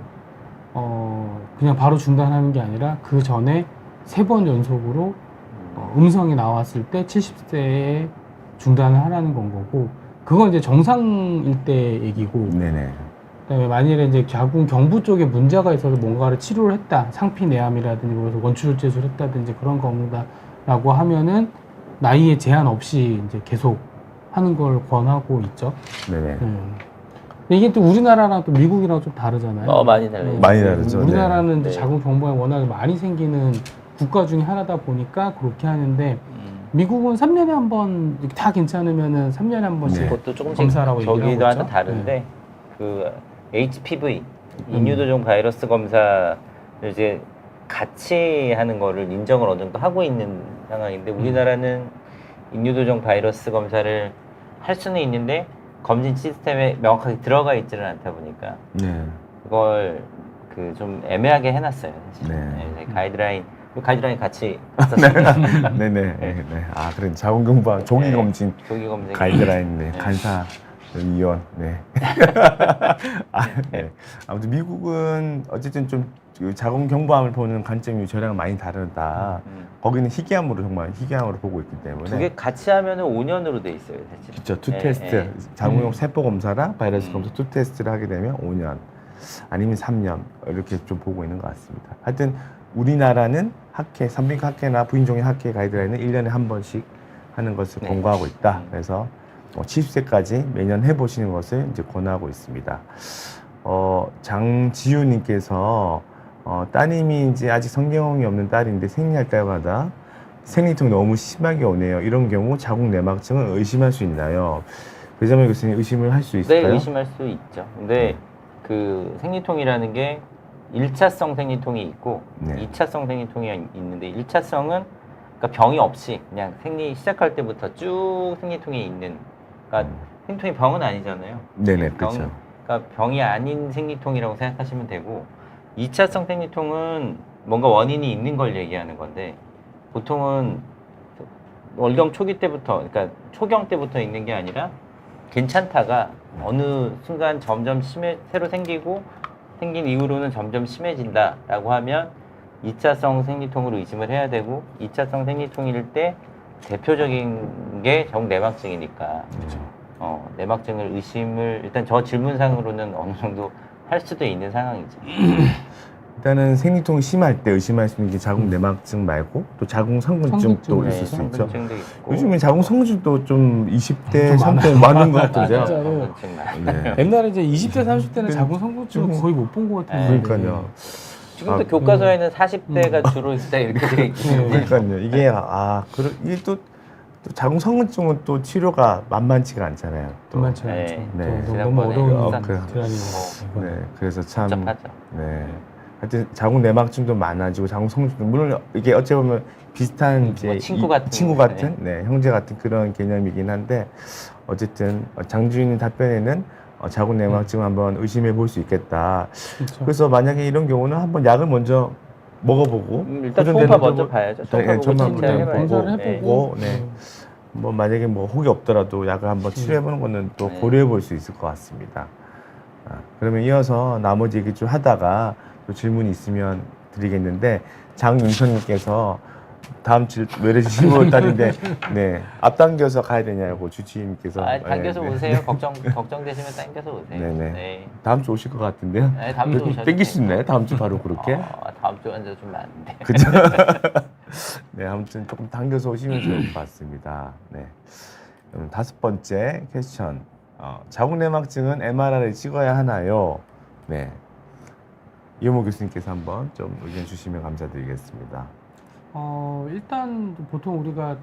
[SPEAKER 3] 그냥 바로 중단하는 게 아니라 그 전에 3번 연속으로 음성이 나왔을 때 70세에 중단을 하라는 건 거고 그건 이제 정상일 때 얘기고
[SPEAKER 1] 네네.
[SPEAKER 3] 그다음에 만일에 이제 자궁 경부 쪽에 문제가 있어서 뭔가를 치료를 했다 상피내암이라든지 그래서 원추혈제술을 했다든지 그런 겁니다라고 하면은 나이에 제한 없이 이제 계속 하는 걸 권하고 있죠.
[SPEAKER 1] 네네.
[SPEAKER 3] 이게 또 우리나라랑 또 미국이랑 좀 다르잖아요.
[SPEAKER 2] 많이 달라요.
[SPEAKER 3] 네.
[SPEAKER 1] 많이 다르죠.
[SPEAKER 3] 우리나라는 이제
[SPEAKER 2] 네.
[SPEAKER 3] 자궁 경부암이 워낙에 많이 생기는 국가 중에 하나다 보니까 그렇게 하는데 미국은 3년에 한 번 다 괜찮으면은 3년에 한 번씩
[SPEAKER 1] 네.
[SPEAKER 2] 그것도 조금씩
[SPEAKER 3] 검사라고 얘기하고
[SPEAKER 2] 저기도 하나
[SPEAKER 3] 있죠.
[SPEAKER 2] 다른데 그 HPV 인유도종 바이러스 검사를 이제 같이 하는 거를 인정을 어느 정도 하고 있는 상황인데 우리나라는 인유도종 바이러스 검사를 할 수는 있는데 검진 시스템에 명확하게 들어가 있지는 않다 보니까
[SPEAKER 1] 네.
[SPEAKER 2] 그걸 좀 애매하게 해놨어요. 사실.
[SPEAKER 1] 네.
[SPEAKER 2] 네, 가이드라인 같이 있었습니다.
[SPEAKER 1] 네네. 네. 아, 그래. 자궁경부암 조기
[SPEAKER 2] 네.
[SPEAKER 1] 검진
[SPEAKER 2] 조기 검증
[SPEAKER 1] 가이드라인,
[SPEAKER 2] 네.
[SPEAKER 1] 간사 위원, 네. 네. 아무튼 미국은 어쨌든 좀 자궁경부암을 보는 관점이 저랑 많이 다르다. 거기는 희귀암으로 정말 희귀암으로 보고 있기 때문에.
[SPEAKER 2] 두 개 같이 하면은 5년으로 돼 있어요, 사실.
[SPEAKER 1] 그렇죠. 투
[SPEAKER 2] 네,
[SPEAKER 1] 테스트,
[SPEAKER 2] 네.
[SPEAKER 1] 자궁경 세포 검사랑 바이러스 검사 투 테스트를 하게 되면 5년 아니면 3년 이렇게 좀 보고 있는 것 같습니다. 하여튼 우리나라는 학회, 산부인과 학회나 부인종양 학회 가이드라인은 1년에 한 번씩 하는 것을
[SPEAKER 2] 네.
[SPEAKER 1] 권고하고 있다. 그래서 70세까지 매년 해보시는 것을 이제 권하고 있습니다. 장지우님께서 따님이 이제 아직 성경이 없는 딸인데 생리할 때마다 생리통이 너무 심하게 오네요. 이런 경우 자궁 내막증을 의심할 수 있나요? 배자மல் 교수님 의심을 할 수
[SPEAKER 2] 네,
[SPEAKER 1] 있을까요?
[SPEAKER 2] 의심할 수 있죠. 근데 그 생리통이라는 게 1차성 생리통이 있고
[SPEAKER 1] 네.
[SPEAKER 2] 2차성 생리통이 있는데 1차성은 그러니까 병이 없이 그냥 생리 시작할 때부터 쭉 생리통이 있는 그러니까 생리통이 병은 아니잖아요.
[SPEAKER 1] 네네,
[SPEAKER 2] 병,
[SPEAKER 1] 그렇죠.
[SPEAKER 2] 그러니까 병이 아닌 생리통이라고 생각하시면 되고 2차성 생리통은 뭔가 원인이 있는 걸 얘기하는 건데 보통은 월경 초기 때부터 그러니까 초경 때부터 있는 게 아니라 괜찮다가 어느 순간 점점 새로 생기고 생긴 이후로는 점점 심해진다라고 하면 2차성 생리통으로 의심을 해야 되고 2차성 생리통일 때 대표적인 게 정내막증이니까 내막증을 의심을 일단 저 질문상으로는 어느 정도 할 수도 있는 상황이죠.
[SPEAKER 1] 일단은 생리통이 심할 때 의심할 수 있는 게 자궁 내막증 말고 또 자궁 성근증도
[SPEAKER 3] 성근증,
[SPEAKER 1] 있을 수 있죠.
[SPEAKER 2] 성근증도 있고
[SPEAKER 1] 요즘에 자궁 성근증도 좀 20대,
[SPEAKER 3] 좀
[SPEAKER 1] 30대 많은 것 같은데요.
[SPEAKER 3] 진짜로.
[SPEAKER 2] 성근증 많아요.
[SPEAKER 1] 네.
[SPEAKER 3] 옛날에 이제 20대, 30대는
[SPEAKER 1] 네.
[SPEAKER 3] 자궁 성분증을
[SPEAKER 1] 좀-
[SPEAKER 3] 거의 못 본 것 같아요.
[SPEAKER 1] 그러니까요.
[SPEAKER 2] 지금도 교과서에는 40대가 주로 있다 이렇게 돼 있기 때문에
[SPEAKER 1] 그러니까요. 이게 이게 또 자궁 성근증은 또 치료가 만만치가 않잖아요. 또.
[SPEAKER 3] 그만치 않죠.
[SPEAKER 2] 네.
[SPEAKER 1] 네.
[SPEAKER 3] 너무
[SPEAKER 2] 지난번에
[SPEAKER 3] 어려운
[SPEAKER 1] 그-
[SPEAKER 3] 질환이고.
[SPEAKER 1] 네, 그래서 참
[SPEAKER 2] 복잡하죠.
[SPEAKER 1] 네. 하여튼 자궁 내막증도 많아지고 자궁 성근증도 물론 이게 어찌 보면 비슷한 이제
[SPEAKER 2] 뭐 친구 같은,
[SPEAKER 1] 친구 같은 네, 형제 같은 그런 개념이긴 한데 어쨌든 장주인의 답변에는 자궁 내막증을 한번 의심해 볼 수 있겠다.
[SPEAKER 3] 그렇죠.
[SPEAKER 1] 그래서 만약에 이런 경우는 한번 약을 먼저 먹어보고
[SPEAKER 2] 일단
[SPEAKER 1] 호전되는
[SPEAKER 2] 초음파 먼저
[SPEAKER 1] 쪽으로-
[SPEAKER 2] 봐야죠.
[SPEAKER 1] 네,
[SPEAKER 2] 초음파 보고
[SPEAKER 1] 초음파
[SPEAKER 2] 진찰을
[SPEAKER 1] 먼저
[SPEAKER 2] 해봐야죠.
[SPEAKER 3] 검사를
[SPEAKER 2] 네.
[SPEAKER 3] 해보고
[SPEAKER 1] 네. 뭐 만약에 뭐 혹이 없더라도 약을 한번 치료해 보는 거는 또
[SPEAKER 2] 네.
[SPEAKER 1] 고려해 볼 수 있을 것 같습니다. 그러면 이어서 나머지 얘기 좀 하다가 또 질문이 있으면 드리겠는데 장윤선님께서 다음 주 외래시 15월 달인데 네 앞당겨서 가야 되냐고 주치의님께서
[SPEAKER 2] 당겨서
[SPEAKER 1] 네, 네.
[SPEAKER 2] 오세요. 걱정되시면 당겨서 오세요.
[SPEAKER 1] 네네.
[SPEAKER 2] 네.
[SPEAKER 1] 다음 주 오실 것 같은데요.
[SPEAKER 2] 네, 다음 주 오셔도
[SPEAKER 1] 땡길 수
[SPEAKER 2] 돼요.
[SPEAKER 1] 있나요? 다음 주 바로 그렇게?
[SPEAKER 2] 다음 주 환자 좀 많은데.
[SPEAKER 1] 그죠? 네, 아무튼 조금 당겨서 오시면 좋을 것 같습니다. 네. 그럼 5번째 퀘스천. 자궁 내막증은 MRI를 찍어야 하나요? 네. 이호모 교수님께서 한번 좀 의견 주시면 감사드리겠습니다.
[SPEAKER 3] 일단 보통 우리가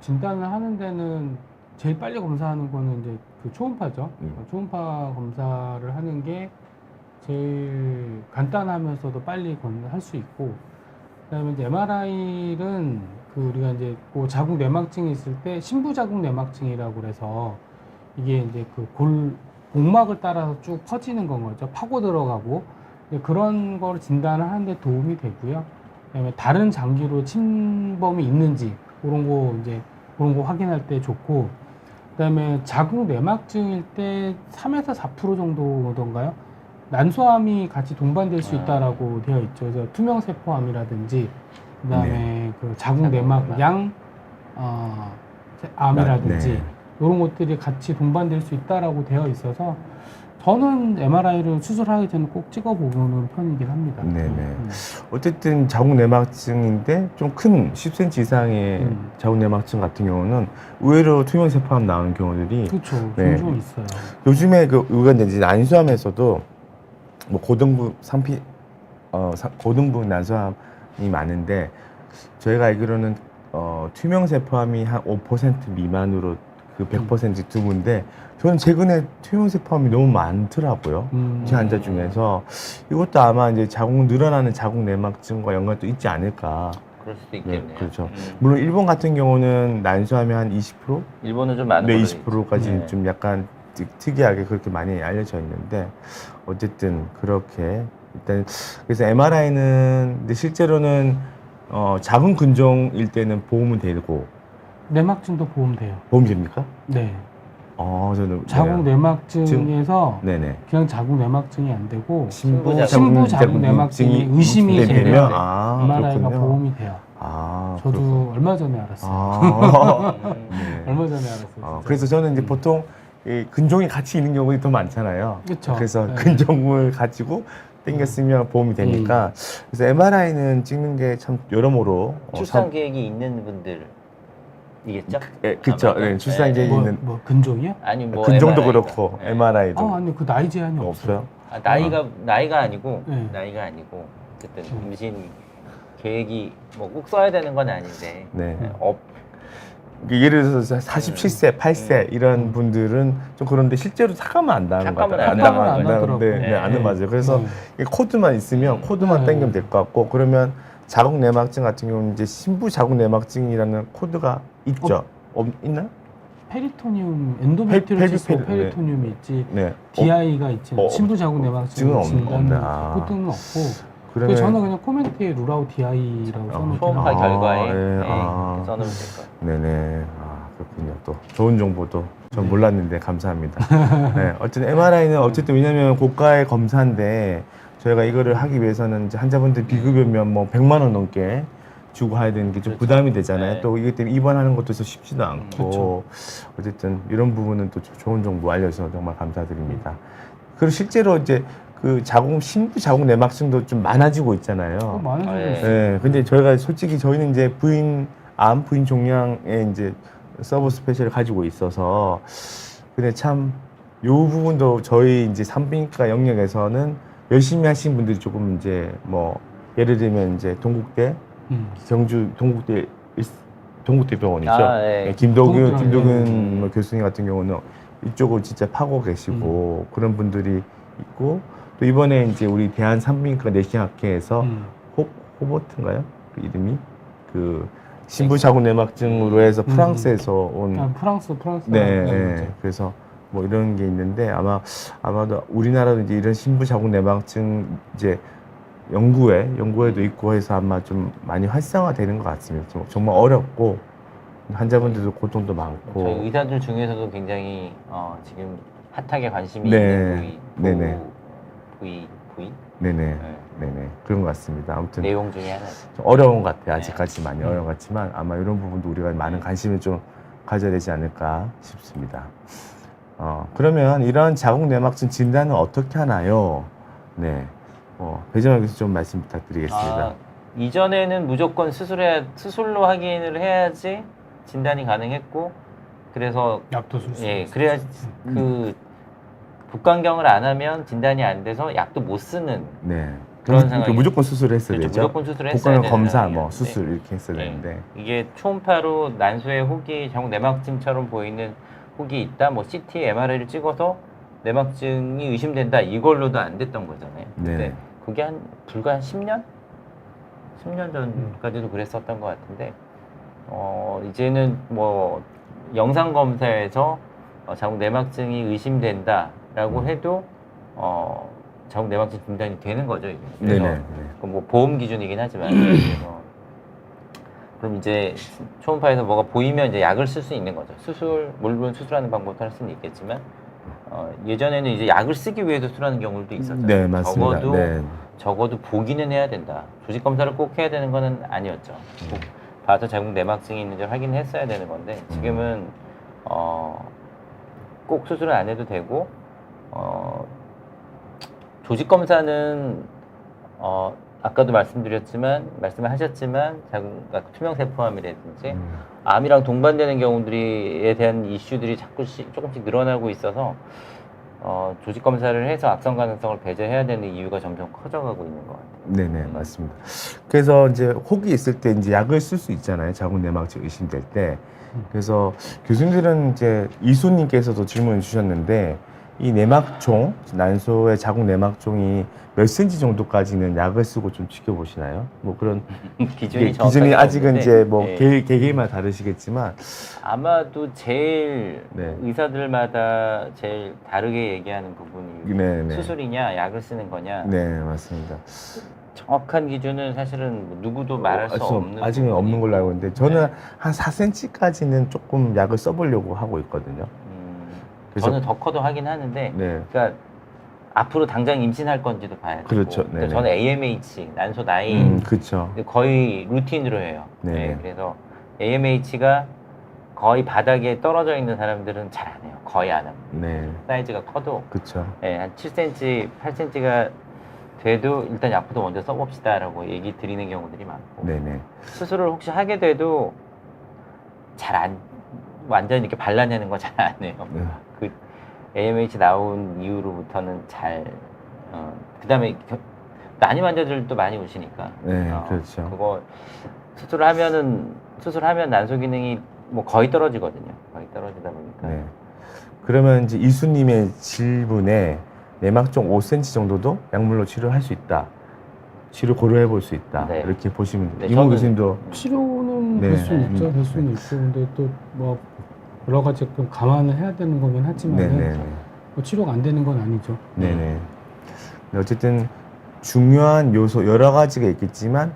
[SPEAKER 3] 진단을 하는 데는 제일 빨리 검사하는 거는 이제 그 초음파죠. 초음파 검사를 하는 게 제일 간단하면서도 빨리 할 수 있고, 그다음에 이제 MRI는 그 우리가 이제 그 자궁 내막증이 있을 때 신부 자궁 내막증이라고 그래서 이게 이제 그 복막을 따라서 쭉 퍼지는 건 거죠. 파고 들어가고 그런 걸 진단을 하는데 도움이 되고요. 그다음에 다른 장기로 침범이 있는지 그런 거 확인할 때 좋고, 그다음에 자궁 내막증일 때 3에서 4% 정도던가요? 난소암이 같이 동반될 수 있다라고 되어 있죠. 그래서 투명 세포암이라든지 그다음에 그 자궁 내막양 암이라든지
[SPEAKER 1] 네.
[SPEAKER 3] 이런 것들이 같이 동반될 수 있다라고 되어 있어서 저는 MRI를 수술하기 전에 꼭 찍어보는 편이긴 합니다.
[SPEAKER 1] 네네. 어쨌든 자궁 내막증인데 좀 큰 10cm 이상의 자궁 내막증 같은 경우는 의외로 투명 세포암 나오는 경우들이
[SPEAKER 3] 그렇죠.
[SPEAKER 1] 네.
[SPEAKER 3] 종종 있어요.
[SPEAKER 1] 요즘에 우리가 이제 난소암에서도 뭐 고등부 난소암이 많은데 저희가 알기로는 투명 세포암이 한 5% 미만으로 그 100% 드문데 저는 최근에 투명 세포암이 너무 많더라고요. 제 환자 중에서 이것도 아마 이제 늘어나는 자궁 내막증과 연관도 있지 않을까.
[SPEAKER 2] 그럴 수도 있겠네요.
[SPEAKER 1] 네, 그렇죠. 물론 일본 같은 경우는 난소암이 한 20%?
[SPEAKER 2] 일본은 좀 많은
[SPEAKER 1] 네,
[SPEAKER 2] 걸로
[SPEAKER 1] 20%까지
[SPEAKER 2] 있죠.
[SPEAKER 1] 좀 약간 특이하게 그렇게 많이 알려져 있는데 어쨌든 그렇게 일단 그래서 MRI는 근데 실제로는 자궁 근종일 때는 보험은 되고
[SPEAKER 3] 내막증도 보험돼요.
[SPEAKER 1] 보험 됩니까?
[SPEAKER 3] 네.
[SPEAKER 1] 저는
[SPEAKER 3] 자궁 내막증에서
[SPEAKER 1] 네네
[SPEAKER 3] 그냥 자궁 내막증이 안 되고
[SPEAKER 2] 신부
[SPEAKER 3] 신부 자궁 내막증이 의심이 되면 MRI가
[SPEAKER 1] 그렇군요.
[SPEAKER 3] 보험이 돼요. 저도
[SPEAKER 1] 그렇군요.
[SPEAKER 3] 얼마 전에 알았어요.
[SPEAKER 1] 네.
[SPEAKER 3] 얼마 전에 알았어요. 진짜.
[SPEAKER 1] 그래서 저는 이제 보통 이 근종이 같이 있는 경우가 더 많잖아요.
[SPEAKER 3] 그쵸.
[SPEAKER 1] 그래서
[SPEAKER 3] 네.
[SPEAKER 1] 근종을 가지고 땡겼으면 보험이 되니까 그래서 MRI는 찍는 게 참 여러모로
[SPEAKER 2] 출산 계획이 있는 분들이겠죠?
[SPEAKER 1] 그렇죠.
[SPEAKER 2] 아마도.
[SPEAKER 1] 네, 출산 계획이
[SPEAKER 3] 뭐,
[SPEAKER 1] 있는
[SPEAKER 3] 뭐 근종이요?
[SPEAKER 2] 아니 뭐
[SPEAKER 1] 근종도
[SPEAKER 2] MRI 가.
[SPEAKER 1] 그렇고
[SPEAKER 2] 네.
[SPEAKER 1] MRI도
[SPEAKER 3] 아니 그 나이 제한이 없어요.
[SPEAKER 1] 없어요.
[SPEAKER 2] 나이가 아니고
[SPEAKER 3] 네.
[SPEAKER 2] 나이가 아니고 어쨌든 임신 계획이 뭐 꼭 써야 되는 건 아닌데
[SPEAKER 1] 네.
[SPEAKER 2] 예를
[SPEAKER 1] 예를 들어서 47세, 8세 이런 분들은 좀 그런데 실제로 착하면 안 나는 것
[SPEAKER 2] 착하면
[SPEAKER 1] 같아요.
[SPEAKER 2] 안
[SPEAKER 3] 착하면 안
[SPEAKER 1] 나는데
[SPEAKER 3] 나더라고요.
[SPEAKER 1] 네, 안 맞아요. 그래서
[SPEAKER 3] 네.
[SPEAKER 1] 이 코드만 있으면 코드만
[SPEAKER 3] 네.
[SPEAKER 1] 땡기면 될 것 같고 그러면 자궁 내막증 같은 경우는 이제 신부 자궁 내막증이라는 코드가 있죠. 있나?
[SPEAKER 3] 페리토늄, 엔도메트리오시스
[SPEAKER 1] 페리-
[SPEAKER 3] 페리토늄이 있지,
[SPEAKER 1] 네.
[SPEAKER 3] DI가 있지, 신부 자궁 내막증은
[SPEAKER 1] 증은 없네.
[SPEAKER 3] 코드는 없고.
[SPEAKER 1] 그러면
[SPEAKER 3] 저는 그냥 코멘트에 룰아웃 DI라고 써놓긴
[SPEAKER 2] 초음파
[SPEAKER 1] 아,
[SPEAKER 2] 결과에
[SPEAKER 1] 예,
[SPEAKER 2] 네,
[SPEAKER 1] 아.
[SPEAKER 2] 써놓으면 될 거예요.
[SPEAKER 1] 네네. 그렇군요. 또 좋은 정보도 전 몰랐는데 감사합니다. 네, 어쨌든 MRI는 어쨌든 왜냐면 고가의 검사인데 저희가 이거를 하기 위해서는 이제 환자분들 비급여면 뭐 100만 원 넘게 주고 해야 되는 게 좀
[SPEAKER 2] 그렇죠.
[SPEAKER 1] 부담이 되잖아요.
[SPEAKER 2] 네.
[SPEAKER 1] 또 이것 때문에 입원하는 것도 쉽지도 않고
[SPEAKER 3] 그렇죠.
[SPEAKER 1] 어쨌든 이런 부분은 또 좋은 정보 알려주셔서 정말 감사드립니다. 그리고 실제로 이제 그 신부 자궁 내막증도 좀 많아지고 있잖아요.
[SPEAKER 3] 많은
[SPEAKER 2] 네.
[SPEAKER 3] 네. 있어요.
[SPEAKER 1] 네, 근데 저희가 솔직히 저희는 이제 부인 종양에 이제 서브 스페셜을 가지고 있어서 근데 참 요 부분도 저희 이제 산부인과 영역에서는 열심히 하신 분들이 조금 이제 뭐 예를 들면 이제 동국대 경주 동국대 병원이죠.
[SPEAKER 2] 아, 네.
[SPEAKER 1] 네,
[SPEAKER 3] 동국대
[SPEAKER 1] 김도균 뭐 교수님 같은 경우는 이쪽을 진짜 파고 계시고 그런 분들이 있고 또 이번에 이제 우리 대한 산부인과 내시학회에서 호버트인가요? 그 이름이 그 신부 자궁 내막증으로 해서 프랑스에서 온
[SPEAKER 3] 아, 프랑스.
[SPEAKER 1] 네,
[SPEAKER 3] 맞아요.
[SPEAKER 1] 네. 그래서 뭐 이런 게 있는데 아마도 우리나라도 이제 이런 신부 자궁 내막증 이제 연구에도 있고 해서 아마 좀 많이 활성화되는 것 같습니다. 정말 어렵고 환자분들도 고통도 많고.
[SPEAKER 2] 저희 의사들 중에서도 굉장히 지금 핫하게 관심이
[SPEAKER 1] 네.
[SPEAKER 2] 있는
[SPEAKER 1] 네네.
[SPEAKER 2] 부위
[SPEAKER 1] 네네.
[SPEAKER 2] 네.
[SPEAKER 1] 네네. 그런 것 같습니다. 아무튼
[SPEAKER 2] 내용 중에 하나.
[SPEAKER 1] 좀 어려운 것 같아요. 아직까지
[SPEAKER 2] 네.
[SPEAKER 1] 많이 어려운 것 같지만 아마 이런 부분도 우리가 많은 관심을 좀 가져야 되지 않을까 싶습니다. 그러면 이런 자궁 내막증 진단은 어떻게 하나요? 네. 배정환 교수 좀 말씀 부탁드리겠습니다.
[SPEAKER 2] 이전에는 무조건 수술로 확인을 해야지 진단이 가능했고, 그래서
[SPEAKER 3] 약도 쓸 수.
[SPEAKER 2] 예, 그래야 그 복강경을 안 하면 진단이 안 돼서 약도 못 쓰는
[SPEAKER 1] 네.
[SPEAKER 2] 그런 상황이
[SPEAKER 1] 무조건 수술을 했어야
[SPEAKER 2] 그렇죠.
[SPEAKER 1] 되죠.
[SPEAKER 2] 무조건 수술을 했어야
[SPEAKER 1] 복강경
[SPEAKER 2] 되는
[SPEAKER 1] 검사, 뭐
[SPEAKER 2] 상황이었는데,
[SPEAKER 1] 수술 이렇게 했어야
[SPEAKER 2] 예,
[SPEAKER 1] 되는데.
[SPEAKER 2] 이게 초음파로 난소에 혹이 자궁 내막증처럼 보이는 혹이 있다, 뭐 CT, MRI를 찍어서 내막증이 의심된다, 이걸로도 안 됐던 거잖아요. 근데
[SPEAKER 1] 네.
[SPEAKER 2] 그게 불과 한 10년? 10년 전까지도 그랬었던 것 같은데, 이제는 뭐 영상 검사에서 자궁 내막증이 의심된다라고 해도 자궁 내막증 진단이 되는 거죠. 이게. 그래서
[SPEAKER 1] 네네.
[SPEAKER 2] 뭐 보험 기준이긴 하지만 그래서 그럼 이제 초음파에서 뭐가 보이면 이제 약을 쓸 수 있는 거죠. 물론 수술하는 방법도 할 수는 있겠지만 예전에는 이제 약을 쓰기 위해서 수술하는 경우도 있었잖아요.
[SPEAKER 1] 네, 맞습니다.
[SPEAKER 2] 적어도 보기는 해야 된다. 조직 검사를 꼭 해야 되는 거는 아니었죠. 꼭 봐서 자궁 내막증이 있는지 확인했어야 되는 건데 지금은 꼭 수술은 안 해도 되고 조직 검사는 아까도 말씀하셨지만 자궁 투명세포암이라든지 암이랑 동반되는 경우들에 대한 이슈들이 조금씩 늘어나고 있어서 조직 검사를 해서 악성 가능성을 배제해야 되는 이유가 점점 커져가고 있는 것 같아요.
[SPEAKER 1] 네네, 맞습니다. 그래서 이제 혹이 있을 때 이제 약을 쓸 수 있잖아요. 자궁 내막증 의심될 때. 그래서 교수님들은 이제 이수님께서도 질문을 주셨는데 이 내막종, 난소의 자궁 내막종이 몇 cm 정도까지는 약을 쓰고 좀 지켜보시나요? 뭐 그런
[SPEAKER 2] 기준이
[SPEAKER 1] 기준이 아직은
[SPEAKER 2] 없는데,
[SPEAKER 1] 이제 뭐
[SPEAKER 2] 예.
[SPEAKER 1] 개개인마다 다르시겠지만
[SPEAKER 2] 아마도 제일
[SPEAKER 1] 네.
[SPEAKER 2] 의사들마다 제일 다르게 얘기하는 부분이
[SPEAKER 1] 네네.
[SPEAKER 2] 수술이냐 약을 쓰는 거냐
[SPEAKER 1] 네, 맞습니다.
[SPEAKER 2] 정확한 기준은 사실은 뭐 누구도 말할 수 없는
[SPEAKER 1] 아직은 없는
[SPEAKER 2] 부분이고.
[SPEAKER 1] 걸로 알고 있는데 저는
[SPEAKER 2] 네.
[SPEAKER 1] 한 4cm까지는 조금 약을 써보려고 하고 있거든요. 그래서-
[SPEAKER 2] 저는 더 커도 하긴 하는데
[SPEAKER 1] 네.
[SPEAKER 2] 그러니까 앞으로 당장 임신할 건지도 봐야 되고
[SPEAKER 1] 그렇죠.
[SPEAKER 2] 그러니까
[SPEAKER 1] 네네.
[SPEAKER 2] 저는 AMH 난소 나이
[SPEAKER 1] 그렇죠.
[SPEAKER 2] 거의 루틴으로 해요.
[SPEAKER 1] 네네.
[SPEAKER 2] 네, 그래서 AMH가 거의 바닥에 떨어져 있는 사람들은 잘 안 해요. 거의 안 합니다.
[SPEAKER 1] 네,
[SPEAKER 2] 사이즈가 커도
[SPEAKER 1] 그렇죠.
[SPEAKER 2] 한 7cm, 8cm가 돼도 일단 약부터 먼저 써봅시다라고 얘기 드리는 경우들이 많고
[SPEAKER 1] 네네.
[SPEAKER 2] 수술을 혹시 하게 돼도 완전히 이렇게 발라내는 거 잘 안 해요.
[SPEAKER 1] 네.
[SPEAKER 2] 그 AMH 나온 이후로부터는 그다음에 난임 환자들도 많이 오시니까.
[SPEAKER 1] 네, 그렇죠.
[SPEAKER 2] 그거 수술하면 난소 기능이 뭐 거의 떨어지거든요. 거의 떨어지다 보니까.
[SPEAKER 1] 네. 그러면 이제 이수님의 질문에 내막종 5cm 정도도 약물로 치료할 수 있다. 치료 고려해 볼 수 있다.
[SPEAKER 2] 네.
[SPEAKER 1] 이렇게 보시면
[SPEAKER 2] 네,
[SPEAKER 1] 이모
[SPEAKER 2] 저는-
[SPEAKER 1] 교수님도
[SPEAKER 3] 치료는
[SPEAKER 1] 네.
[SPEAKER 3] 될 수는 있죠.
[SPEAKER 1] 네.
[SPEAKER 3] 될 수는 있고 근데 또 뭐 여러 가지 좀 감안을 해야 되는 거긴 하지만
[SPEAKER 1] 네네네.
[SPEAKER 3] 뭐 치료가 안 되는 건 아니죠.
[SPEAKER 1] 네네. 근데 어쨌든 중요한 요소 여러 가지가 있겠지만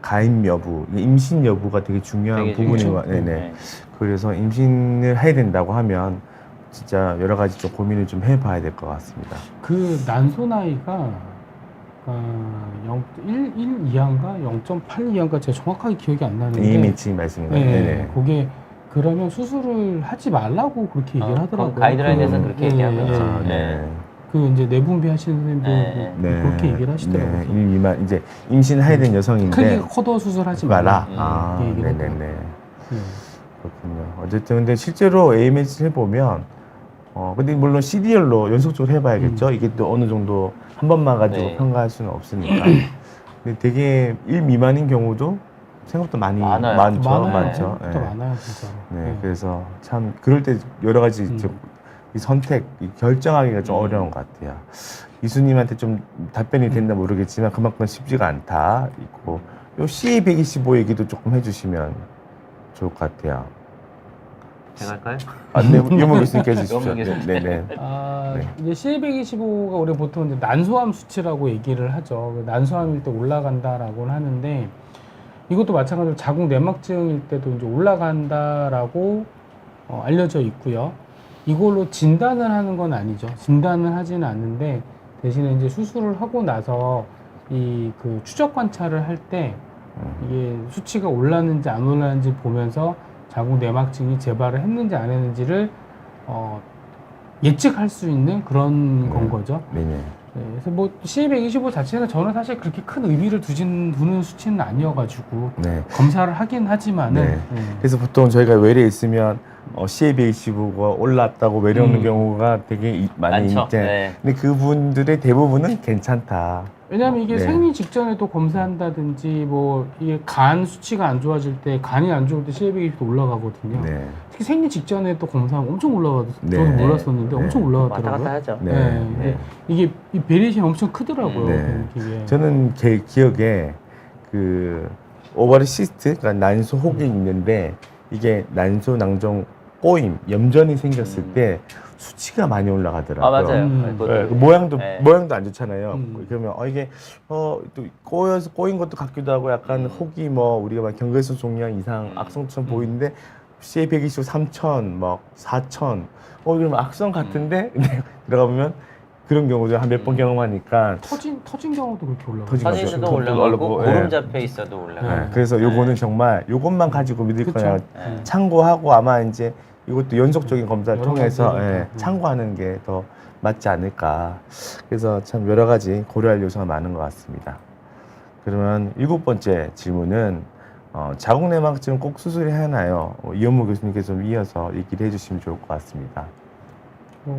[SPEAKER 1] 가임 여부, 임신 여부가 되게 중요한
[SPEAKER 2] 되게
[SPEAKER 1] 부분인
[SPEAKER 3] 중요하죠.
[SPEAKER 1] 것 네네.
[SPEAKER 2] 네.
[SPEAKER 1] 그래서 임신을 해야 된다고 하면 진짜 여러 가지 좀 고민을 좀 해봐야 될 것 같습니다.
[SPEAKER 3] 그 난소 나이가 1 이하인가 0.8 이하인가 제가 정확하게 기억이 안 나는데
[SPEAKER 1] AMH 말씀인가요?
[SPEAKER 3] 네,
[SPEAKER 1] 네네.
[SPEAKER 3] 그게 그러면 수술을 하지 말라고 그렇게 얘기를 하더라고요.
[SPEAKER 2] 가이드라인에서는
[SPEAKER 3] 그,
[SPEAKER 2] 그렇게 얘기하면서.
[SPEAKER 1] 아, 네.
[SPEAKER 3] 그 이제 내분비 하시는 선생님들
[SPEAKER 2] 네.
[SPEAKER 3] 그렇게 얘기를 하시더라고요.
[SPEAKER 1] 네. 1 미만 이제 임신해야 된 여성인데
[SPEAKER 3] 크게 커도 수술하지
[SPEAKER 1] 마라.
[SPEAKER 3] 말라.
[SPEAKER 1] 아,
[SPEAKER 3] 이렇게 얘기를
[SPEAKER 1] 네네네.
[SPEAKER 3] 네.
[SPEAKER 1] 그렇군요. 어쨌든 근데 실제로 AMH를 해보면 근데 물론 시리얼로 연속적으로 해봐야겠죠. 이게 또 어느 정도 한 번만 가지고
[SPEAKER 2] 네.
[SPEAKER 1] 평가할 수는 없으니까. 근데 되게 1 미만인 경우도 생각보다
[SPEAKER 2] 많아요.
[SPEAKER 1] 많죠.
[SPEAKER 3] 많아요.
[SPEAKER 1] 많죠.
[SPEAKER 3] 생각보다
[SPEAKER 1] 네.
[SPEAKER 3] 많아요, 진짜로.
[SPEAKER 1] 네, 그래서 참 그럴 때 여러 가지 이 선택, 이 결정하기가 좀 어려운 것 같아요. 이수님한테 좀 답변이 됐나 모르겠지만 그만큼 쉽지가 않다 있고 요 CA125 얘기도 조금 해주시면 좋을 것 같아요.
[SPEAKER 2] 제가 할까요?
[SPEAKER 1] 네, 유모 교수님께 해주십시오.
[SPEAKER 2] 유모 교수님.
[SPEAKER 1] 네네.
[SPEAKER 3] 네. 이제 CA125가 우리 보통 이제 난소암 수치라고 얘기를 하죠. 난소암일 때 올라간다라고는 하는데 이것도 마찬가지로 자궁 내막증일 때도 이제 올라간다라고 알려져 있고요. 이걸로 진단을 하는 건 아니죠. 진단을 하지는 않는데 대신에 이제 수술을 하고 나서 이 그 추적 관찰을 할 때 이게 수치가 올랐는지 안 올랐는지 보면서 자궁 내막증이 재발을 했는지 안 했는지를 예측할 수 있는 그런 건 거죠.
[SPEAKER 1] 네네.
[SPEAKER 3] 네, 그래서 뭐 CA125 자체는 저는 사실 그렇게 큰 의미를 두는 수치는 아니어가지고
[SPEAKER 1] 네.
[SPEAKER 3] 검사를 하긴 하지만은
[SPEAKER 1] 네. 그래서 보통 저희가 외래 있으면 CA125가 올랐다고 외려오는 경우가 되게 많이
[SPEAKER 2] 많죠.
[SPEAKER 1] 있대.
[SPEAKER 2] 네.
[SPEAKER 1] 근데 그분들의 대부분은 괜찮다.
[SPEAKER 3] 왜냐하면 이게
[SPEAKER 1] 네.
[SPEAKER 3] 생리 직전에도 검사한다든지 뭐 이게 간 수치가 안 좋아질 때 간이 안 좋을 때 CA125도 올라가거든요.
[SPEAKER 1] 네.
[SPEAKER 3] 특히 생리 직전에 또 검사하면 엄청 올라가도
[SPEAKER 1] 네.
[SPEAKER 3] 저는
[SPEAKER 1] 네.
[SPEAKER 3] 몰랐었는데
[SPEAKER 1] 네.
[SPEAKER 3] 엄청
[SPEAKER 2] 왔다
[SPEAKER 3] 올라가더라고요.
[SPEAKER 2] 갔다 하죠.
[SPEAKER 1] 네.
[SPEAKER 3] 네.
[SPEAKER 1] 네.
[SPEAKER 3] 근데 이게 이 베리에이션이 엄청 크더라고요.
[SPEAKER 1] 네.
[SPEAKER 3] 이게.
[SPEAKER 1] 저는 제 기억에 그 오버리 시스트, 그러니까 난소 혹이 있는데 이게 난소 낭종 꼬임, 염전이 생겼을 때 수치가 많이 올라가더라고요.
[SPEAKER 2] 아 맞아요.
[SPEAKER 3] 음.
[SPEAKER 1] 네, 그 모양도
[SPEAKER 2] 네.
[SPEAKER 1] 모양도 안 좋잖아요.
[SPEAKER 3] 음.
[SPEAKER 1] 그러면 이게 또 꼬여서 꼬인 것도 같기도 하고 약간 혹이 뭐 우리가 막 경계선 종양 이상 악성처럼 보이는데 CA125 3000, 막 4000, 그러면 악성 같은데 들어가 보면 그런 경우도 한 몇 번 경험하니까
[SPEAKER 3] 터진 경우도 그렇게 올라가요.
[SPEAKER 1] 터진 거죠.
[SPEAKER 2] 사진에도
[SPEAKER 1] 또
[SPEAKER 2] 올라가고
[SPEAKER 1] 올라가고,
[SPEAKER 2] 고름
[SPEAKER 1] 예.
[SPEAKER 2] 잡혀 있어도 올라가고.
[SPEAKER 1] 네, 그래서 요거는 정말 요것만 가지고 믿을
[SPEAKER 3] 그쵸.
[SPEAKER 1] 거냐
[SPEAKER 2] 네.
[SPEAKER 1] 참고하고 아마 이제 이것도 연속적인 검사를
[SPEAKER 3] 여러
[SPEAKER 1] 통해서
[SPEAKER 3] 가지를
[SPEAKER 1] 참고하는 게 더 맞지 않을까. 그래서 참 여러 가지 고려할 요소가 많은 것 같습니다. 그러면 7번째 질문은 자궁 내막증 꼭 수술해야 하나요? 이현무 교수님께서 좀 이어서 얘기를 해주시면 좋을 것 같습니다.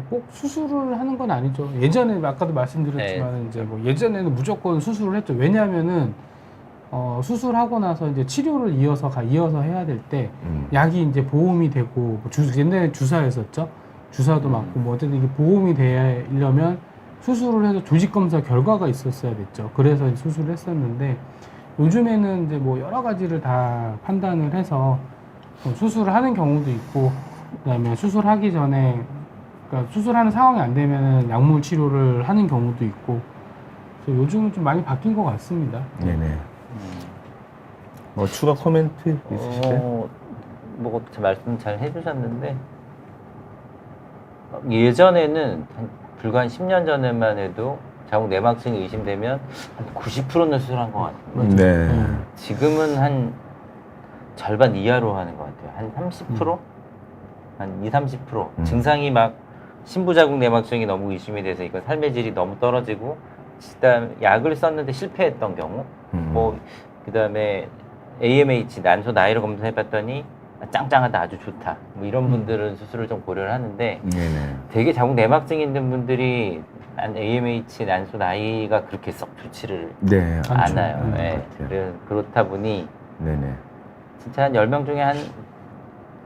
[SPEAKER 3] 꼭 수술을 하는 건 아니죠. 예전에 아까도 말씀드렸지만 이제 뭐 예전에는 무조건 수술을 했죠. 왜냐하면은 수술하고 나서 이제 치료를 이어서 해야 될 때 약이 이제 보험이 되고 뭐 옛날에 주사였었죠. 주사도 맞고 뭐 어쨌든 이게 보험이 되려면 수술을 해서 조직 검사 결과가 있었어야 됐죠. 그래서 이제 수술을 했었는데 요즘에는 이제 뭐 여러 가지를 다 판단을 해서 수술을 하는 경우도 있고 그다음에 수술하기 전에 그러니까 수술하는 상황이 안 되면 약물 치료를 하는 경우도 있고 그래서 요즘은 좀 많이 바뀐 것 같습니다.
[SPEAKER 1] 네네. 뭐 추가 코멘트 있으실까요?
[SPEAKER 2] 뭐 말씀 잘 해주셨는데 예전에는 불과 한 10년 전에만 해도 자궁 내막증이 의심되면 한 90%는 수술한 것 같아요.
[SPEAKER 1] 네.
[SPEAKER 2] 지금은 한 절반 이하로 하는 것 같아요. 한 30%? 한 20-30%. 증상이 막 신부자궁 내막증이 너무 의심이 돼서 이거 삶의 질이 너무 떨어지고 그다음 약을 썼는데 실패했던 경우 뭐 그다음에 AMH 난소 나이로 검사해봤더니 짱짱하다 아주 좋다 뭐 이런 분들은 수술을 좀 고려를 하는데
[SPEAKER 1] 네네.
[SPEAKER 2] 되게 자궁 내막증 있는 분들이 AMH 난소 나이가 그렇게 썩 좋지를
[SPEAKER 1] 네.
[SPEAKER 2] 않아요. 네.
[SPEAKER 1] 같아요.
[SPEAKER 2] 그렇다 보니
[SPEAKER 1] 네네.
[SPEAKER 2] 진짜 한 10명 중에 한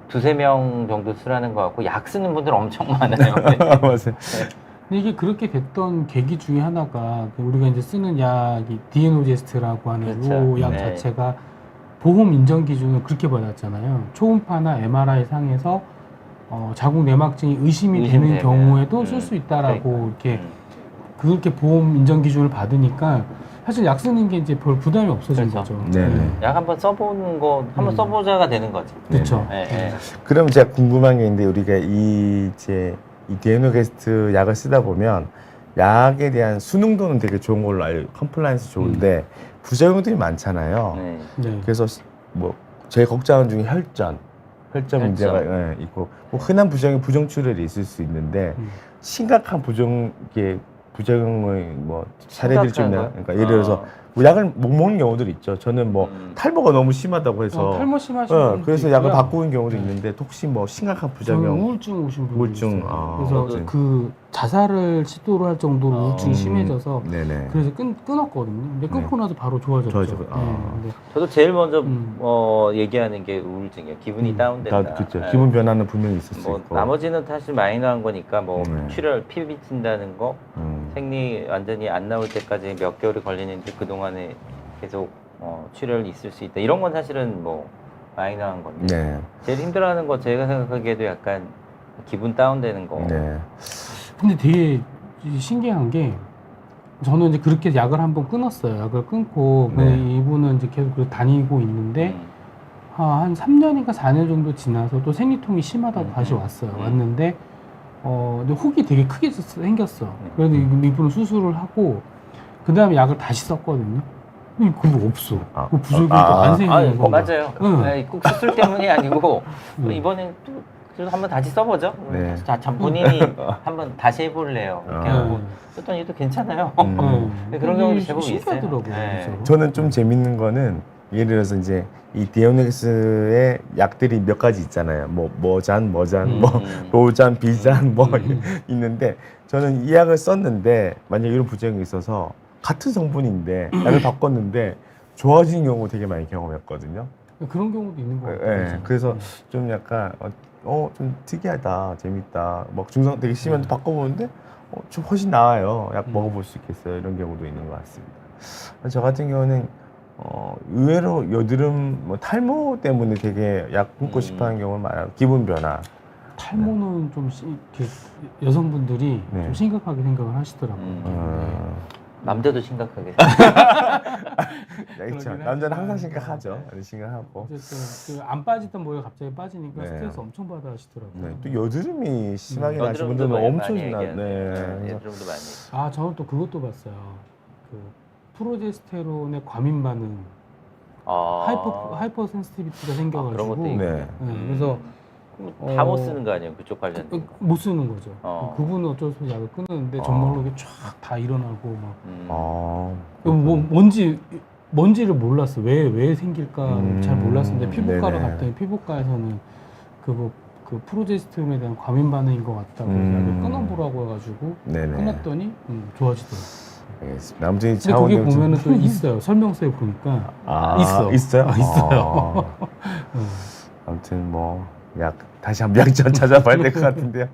[SPEAKER 2] 2-3명 정도 수술하는 것 같고 약 쓰는 분들 엄청 많아요.
[SPEAKER 1] 맞아요.
[SPEAKER 3] 근데 이게 그렇게 됐던 계기 중에 하나가 우리가 이제 쓰는 약이 디에노제스트라고 하는
[SPEAKER 2] 그렇죠.
[SPEAKER 3] 이 약
[SPEAKER 2] 네.
[SPEAKER 3] 자체가 보험 인정 기준을 그렇게 받았잖아요. 초음파나 MRI 상에서 자궁 내막증이 의심이 되는
[SPEAKER 2] 의심되면.
[SPEAKER 3] 경우에도 쓸 수 있다라고 이렇게 그렇게 보험 인정 기준을 받으니까 사실 약 쓰는 게 이제 별 부담이 없어진
[SPEAKER 2] 그렇죠.
[SPEAKER 3] 거죠.
[SPEAKER 1] 네네.
[SPEAKER 2] 약 한번 써보는 거 한번 써보자가 되는 거지.
[SPEAKER 3] 그렇죠.
[SPEAKER 2] 네, 네.
[SPEAKER 1] 그럼 제가 궁금한 게 있는데 우리가 이 디에노게스트 약을 쓰다 보면 약에 대한 수능도는 되게 좋은 걸로 알고 컴플라이언스 좋은데 부작용들이 많잖아요.
[SPEAKER 2] 네.
[SPEAKER 3] 네.
[SPEAKER 1] 그래서 뭐 제일 걱정하는 중에 혈전 문제가 예, 있고 뭐 흔한 부정출혈이 있을 수 있는데 심각한 부작용을 뭐 사례들이 좀 있나요? 그러니까 예를 들어서 뭐 약을 못 먹는 경우들이 있죠. 저는 뭐 탈모가 너무 심하다고 해서
[SPEAKER 3] 탈모 심하신 분들도
[SPEAKER 1] 그래서 약을
[SPEAKER 3] 있고요.
[SPEAKER 1] 바꾸는 경우도 있는데 혹시 뭐 심각한
[SPEAKER 3] 저는
[SPEAKER 1] 부작용
[SPEAKER 3] 우울증 오신 분들
[SPEAKER 1] 우울증,
[SPEAKER 3] 있어요.
[SPEAKER 1] 아,
[SPEAKER 3] 그래서
[SPEAKER 1] 우울증.
[SPEAKER 3] 그 자살을 시도를 할 정도로 우울증이 심해져서
[SPEAKER 1] 네네.
[SPEAKER 3] 그래서 끊었거든요. 근데 끊고 나서 바로 좋아졌죠.
[SPEAKER 1] 좋아지고, 아.
[SPEAKER 3] 근데
[SPEAKER 2] 저도 제일 먼저
[SPEAKER 3] 음.
[SPEAKER 2] 얘기하는 게 우울증이에요. 기분이 다운된다.
[SPEAKER 1] 그렇죠.
[SPEAKER 2] 네.
[SPEAKER 1] 기분 변화는 분명히 있을 수
[SPEAKER 2] 뭐
[SPEAKER 1] 있고.
[SPEAKER 2] 나머지는 사실 마이너한 거니까 뭐
[SPEAKER 1] 네.
[SPEAKER 2] 출혈, 피 비친다는 거, 생리 완전히 안 나올 때까지 몇 개월이 걸리는데 그 동안에 계속 출혈이 있을 수 있다. 이런 건 사실은 뭐 마이너한 건데
[SPEAKER 1] 네.
[SPEAKER 2] 제일 힘들어하는 거 제가 생각하기에도 약간 기분 다운되는 거.
[SPEAKER 1] 네.
[SPEAKER 3] 근데 되게 신기한 게 저는 이제 그렇게 약을 한번 끊었어요. 약을 끊고
[SPEAKER 1] 네.
[SPEAKER 3] 이분은 이제 계속 그렇게 다니고 있는데
[SPEAKER 2] 음.
[SPEAKER 3] 한 3년인가 4년 정도 지나서 또 생리통이 심하다고 다시 왔어요. 왔는데 근데 혹이 되게 크게 생겼어. 그래서 이분은 수술을 하고 그 다음에 약을 다시 썼거든요. 근데 그거 없어.
[SPEAKER 1] 아.
[SPEAKER 3] 그 부작용이 또 안 생기는 거.
[SPEAKER 2] 맞아요.
[SPEAKER 3] 응.
[SPEAKER 2] 네, 꼭 수술 때문이 아니고
[SPEAKER 3] 응.
[SPEAKER 2] 이번엔 또 그래도 한번 다시 써보죠.
[SPEAKER 1] 네.
[SPEAKER 2] 자, 본인이 한번 다시 해볼래요. 이렇게
[SPEAKER 1] 아.
[SPEAKER 2] 하고 썼더니 또 괜찮아요.
[SPEAKER 3] 네.
[SPEAKER 2] 그런 경우도 제법
[SPEAKER 3] 신기하더라고요.
[SPEAKER 2] 있어요. 네.
[SPEAKER 3] 진짜로.
[SPEAKER 1] 저는 좀 재밌는 거는 예를 들어서 이제 이 디오넥스의 약들이 몇 가지 있잖아요. 뭐 머잔, 뭐 로잔, 비잔 뭐 있는데 저는 이 약을 썼는데 만약 이런 부작용이 있어서 같은 성분인데 약을 바꿨는데 좋아지는 경우 되게 많이 경험했거든요.
[SPEAKER 3] 그런 경우도 있는 것
[SPEAKER 1] 예,
[SPEAKER 3] 같아요.
[SPEAKER 1] 그래서 좀 약간 좀 특이하다, 재밌다. 막 증상 되게 심한데 바꿔보는데 좀 훨씬 나아요. 약 먹어볼 수 있겠어요. 이런 경우도 있는 것 같습니다. 저 같은 경우는 의외로 여드름, 뭐 탈모 때문에 되게 약 끊고 싶어하는 경우는 많아요. 기분 변화.
[SPEAKER 3] 탈모는 좀 이렇게 여성분들이
[SPEAKER 1] 네.
[SPEAKER 3] 좀 심각하게 생각을 하시더라고요.
[SPEAKER 2] 남자도 심각하게.
[SPEAKER 1] 그렇죠.
[SPEAKER 3] 그러긴
[SPEAKER 1] 남자는
[SPEAKER 3] 하지만,
[SPEAKER 1] 항상 심각하죠. 심각하고.
[SPEAKER 3] 어쨌든 안 빠지던 모가 갑자기 빠지니까
[SPEAKER 1] 네.
[SPEAKER 3] 스트레스 엄청 받아 하시더라고요.
[SPEAKER 1] 네, 또 여드름이 심하게 나신
[SPEAKER 2] 여드름도
[SPEAKER 1] 분들은 엄청
[SPEAKER 2] 많이
[SPEAKER 1] 나.
[SPEAKER 2] 얘기하는데.
[SPEAKER 1] 네.
[SPEAKER 2] 여드름도 많이.
[SPEAKER 3] 아, 저는 또 그것도 봤어요. 그 프로제스테론의 과민 반응, 하이퍼 센시티비티가 생겨가지고
[SPEAKER 2] 그런 것도 있고.
[SPEAKER 1] 네.
[SPEAKER 3] 그래서
[SPEAKER 2] 다 못 쓰는 거 아니에요? 그쪽 관련된 거.
[SPEAKER 3] 못 쓰는 거죠. 그분은 어쩔 수 없이 약을 끊었는데 정말로 이게 쫙 다 일어나고 막 뭔지를 몰랐어. 왜 생길까 잘 몰랐는데 피부과로
[SPEAKER 1] 네네.
[SPEAKER 3] 갔더니 피부과에서는 그 프로제스테론에 대한 과민 반응인 것 같다고 약을 끊어보라고 해가지고
[SPEAKER 1] 네네.
[SPEAKER 3] 끊었더니 좋아지더라고요.
[SPEAKER 1] 알겠습니다. 아무튼
[SPEAKER 3] 근데 거기 보면은 또 있어요. 설명서에 보니까 있어요.
[SPEAKER 1] 있어요?
[SPEAKER 3] 있어요.
[SPEAKER 1] 아무튼 뭐 약 다시 한번 약점 찾아봐야 될 것 같은데요.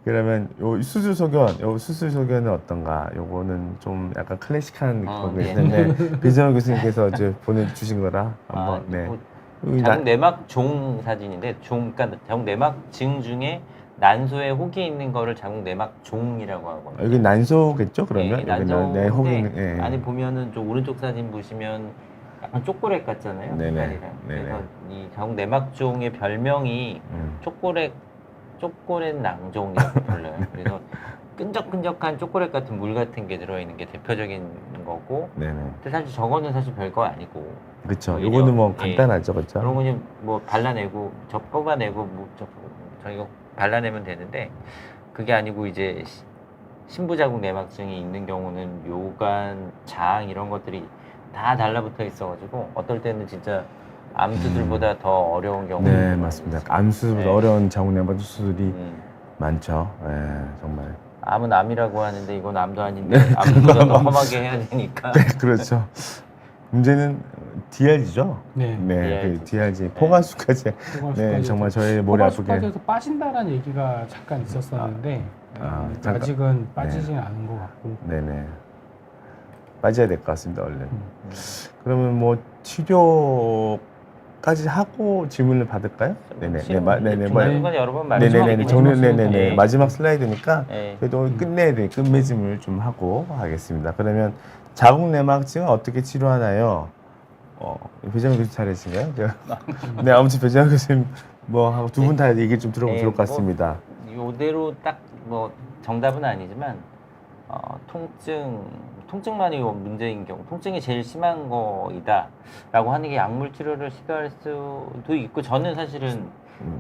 [SPEAKER 1] 그러면 요 수술 소견은 어떤가? 요거는 좀 약간 클래식한 거겠는데 배정호 교수님께서 이제 보내주신 거라 한번
[SPEAKER 2] 자궁 내막 종 사진인데 그러니까 자궁 내막 증 중에 난소에 혹이 있는 거를 자궁 내막 종이라고 하거든요.
[SPEAKER 1] 여기 난소겠죠? 그러면
[SPEAKER 2] 네, 난소인데
[SPEAKER 1] 혹이 있는
[SPEAKER 2] 안에 보면은 좀 오른쪽 사진 보시면 약간 초콜릿 같잖아요.
[SPEAKER 1] 네네.
[SPEAKER 2] 색깔이랑.
[SPEAKER 1] 네네.
[SPEAKER 2] 그래서 이 자궁 내막종의 별명이 초콜릿 낭종이라고 불러요. 그래서 끈적끈적한 초콜릿 같은 물 같은 게 들어있는 게 대표적인 거고.
[SPEAKER 1] 네네.
[SPEAKER 2] 근데 사실 저거는 사실 별거 아니고.
[SPEAKER 1] 그렇죠.
[SPEAKER 2] 오히려,
[SPEAKER 1] 요거는 뭐 간단하죠, 그렇죠?
[SPEAKER 2] 그런 거는 뭐 발라내고 뽑아내고 저희가 발라내면 되는데 그게 아니고 이제 신부자궁 내막증이 있는 경우는 요관, 장 이런 것들이 다 달라붙어 있어가지고 어떨 때는 진짜 암수술보다 더 어려운 경우도
[SPEAKER 1] 네,
[SPEAKER 2] 많이
[SPEAKER 1] 맞습니다.
[SPEAKER 2] 있어요.
[SPEAKER 1] 암수술 어려운 자궁 내막 수술이 많죠. 정말.
[SPEAKER 2] 암은 암이라고 하는데 이건 암도 아닌데 암보다 더 험하게 해야 되니까.
[SPEAKER 1] 네, 그렇죠. 문제는 DRG죠.
[SPEAKER 3] 네.
[SPEAKER 1] 그 DRG 포괄수까지. 네, 정말 저희 머리 아프게.
[SPEAKER 3] 포괄수까지에서 빠진다라는 얘기가 잠깐 있었었는데
[SPEAKER 1] 잠깐.
[SPEAKER 3] 아직은 빠지진 않은 것 같고.
[SPEAKER 1] 네네. 빠져야 될 것 같습니다, 얼른. 그러면 뭐 치료까지 하고 질문을 받을까요? 네네.
[SPEAKER 2] 중요한 건 여러 번
[SPEAKER 1] 네네네.
[SPEAKER 2] 말씀드렸는데
[SPEAKER 1] 마지막 슬라이드니까 그래도 끝내야 돼. 끝맺음을 좀 하고 하겠습니다. 그러면 자궁 내막증은 어떻게 치료하나요? 배정호 교수 차례신가요? 네, 아무튼 배정호 교수님 뭐 두 분 다 얘기 좀 들어보면 좋을 것 같습니다.
[SPEAKER 2] 요대로 딱 뭐 정답은 아니지만 통증만이 문제인 경우, 통증이 제일 심한 거이다라고 하는 게 약물 치료를 시도할 수도 있고, 저는 사실은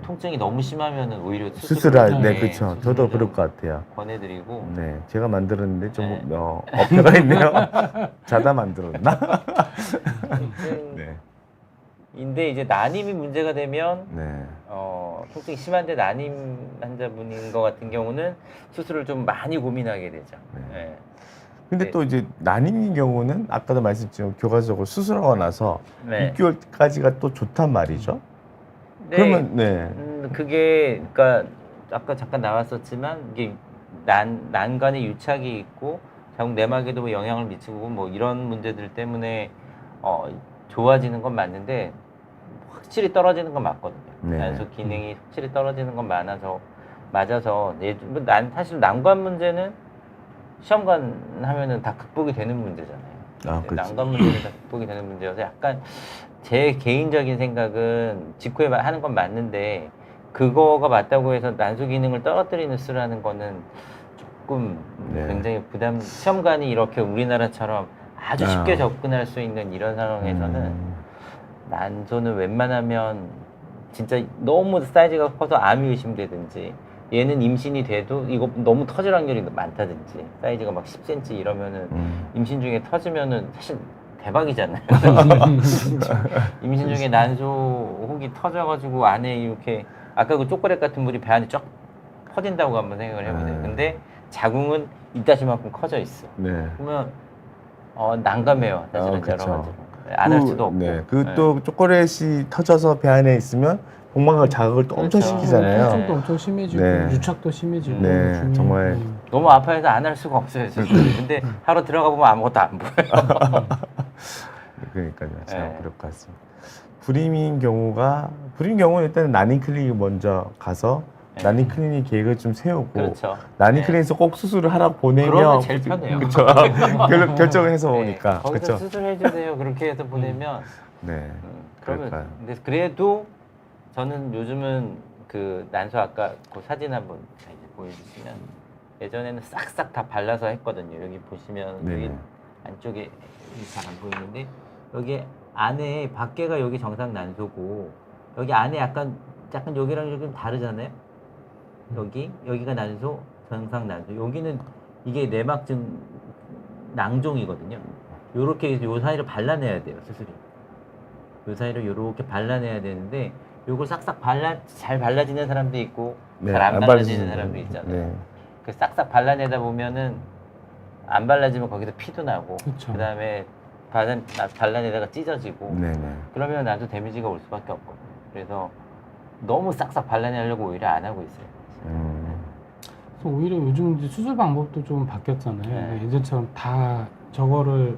[SPEAKER 2] 통증이 너무 심하면 오히려
[SPEAKER 1] 수술할, 네,
[SPEAKER 2] 예,
[SPEAKER 1] 그렇죠. 저도
[SPEAKER 2] 수술을
[SPEAKER 1] 그럴 것 같아요.
[SPEAKER 2] 권해드리고.
[SPEAKER 1] 네, 제가 만들었는데 좀
[SPEAKER 2] 네.
[SPEAKER 1] 어폐가 있네요. 자다 만들었나? 네,
[SPEAKER 2] 인데 이제 난임이 문제가 되면
[SPEAKER 1] 네,
[SPEAKER 2] 통증이 심한데 난임 환자분인 것 같은 경우는 수술을 좀 많이 고민하게 되죠.
[SPEAKER 1] 네.
[SPEAKER 2] 예.
[SPEAKER 1] 근데
[SPEAKER 2] 네.
[SPEAKER 1] 또 이제 난임인 경우는 아까도 말씀드렸지만 교과적으로 수술하고 나서
[SPEAKER 2] 네.
[SPEAKER 1] 6개월까지가 또 좋단 말이죠.
[SPEAKER 2] 네.
[SPEAKER 1] 그러면 네,
[SPEAKER 2] 그게 그러니까 아까 잠깐 나왔었지만 이게 난간에 유착이 있고 자궁 내막에도 뭐 영향을 미치고 뭐 이런 문제들 때문에 좋아지는 건 맞는데 확실히 떨어지는 건 맞거든요.
[SPEAKER 1] 네.
[SPEAKER 2] 난소 기능이 확실히 떨어지는 건 맞아서 사실 난관 문제는 시험관 하면은 다 극복이 되는 문제잖아요.
[SPEAKER 1] 아, 그렇지.
[SPEAKER 2] 난관 문제는 다 극복이 되는 문제여서 약간 제 개인적인 생각은 직후에 하는 건 맞는데 그거가 맞다고 해서 난소 기능을 떨어뜨리는 수술하는 거는 조금
[SPEAKER 1] 네.
[SPEAKER 2] 굉장히 시험관이 이렇게 우리나라처럼 아주 쉽게
[SPEAKER 1] 아.
[SPEAKER 2] 접근할 수 있는 이런 상황에서는 난소는 웬만하면 진짜 너무 사이즈가 커서 암이 의심되든지 얘는 임신이 돼도 이거 너무 터질 확률이 많다든지 사이즈가 막 10cm 이러면은 임신 중에 터지면은 사실 대박이잖아요. 임신 중에 난소 혹이 터져가지고 안에 이렇게 아까 그 초콜릿 같은 물이 배 안에 쫙 퍼진다고 한번 생각을 해보세요. 근데 자궁은 이따시만큼 커져 있어.
[SPEAKER 1] 네.
[SPEAKER 2] 그러면 난감해요. 사실은 여러
[SPEAKER 1] 그쵸.
[SPEAKER 2] 가지로. 안 할 수도 없고.
[SPEAKER 1] 네, 그 또 초콜릿이 터져서 배 안에 있으면 복막을 자극을 또 엄청
[SPEAKER 2] 그렇죠.
[SPEAKER 1] 시키잖아요.
[SPEAKER 3] 통증도 엄청 심해지고
[SPEAKER 1] 네.
[SPEAKER 3] 유착도 심해지고
[SPEAKER 1] 네,
[SPEAKER 3] 중요해요.
[SPEAKER 1] 정말.
[SPEAKER 2] 너무 아파해서 안 할 수가 없어요. 사실. 근데 하루 들어가 보면 아무것도 안 보여요.
[SPEAKER 1] 그러니까요. 참
[SPEAKER 2] 네.
[SPEAKER 1] 그럴 것 같습니다. 불임인 경우는 일단 난임 클리닉 먼저 가서
[SPEAKER 2] 네.
[SPEAKER 1] 난임 클리닉 계획을 좀 세우고
[SPEAKER 2] 그렇죠.
[SPEAKER 1] 난임
[SPEAKER 2] 네.
[SPEAKER 1] 클리닉에서 꼭 수술을 하라고 보내면
[SPEAKER 2] 그러면 제일 편해요.
[SPEAKER 1] 그렇죠. 결정을 해서 오니까.
[SPEAKER 2] 거기서
[SPEAKER 1] 그렇죠.
[SPEAKER 2] 수술해 주세요. 그렇게 해서 보내면
[SPEAKER 1] 네.
[SPEAKER 2] 그러면
[SPEAKER 1] 그럴까요?
[SPEAKER 2] 근데 그래도 저는 요즘은 그 난소 아까 그 사진 한번 이제 보여주시면 예전에는 싹싹 다 발라서 했거든요. 여기 보시면
[SPEAKER 1] 네네.
[SPEAKER 2] 여기 안쪽에 잘 안 보이는데 여기 안에 밖에가 여기 정상 난소고 여기 안에 약간 여기랑 여기 좀 다르잖아요. 여기가 난소, 정상 난소. 여기는 이게 내막증 낭종이거든요. 요렇게 요 사이를 발라내야 돼요, 수술이. 요 사이를 요렇게 발라내야 되는데 요걸 싹싹 잘 발라지는 사람도 있고
[SPEAKER 1] 네,
[SPEAKER 2] 잘 안
[SPEAKER 1] 안
[SPEAKER 2] 발라지는
[SPEAKER 1] 발라지는
[SPEAKER 2] 사람도 있잖아요.
[SPEAKER 1] 네.
[SPEAKER 2] 그 싹싹 발라내다 보면은 안 발라지면 거기서 피도 나고
[SPEAKER 3] 그쵸.
[SPEAKER 2] 그다음에 발라내다가 찢어지고
[SPEAKER 1] 네네.
[SPEAKER 2] 그러면 나도 데미지가 올 수밖에 없거든요. 그래서 너무 싹싹 발라내려고 오히려 안 하고 있어요.
[SPEAKER 3] 그래서 오히려 요즘 이제 수술 방법도 좀 바뀌었잖아요.
[SPEAKER 2] 네.
[SPEAKER 3] 예전처럼 다 저거를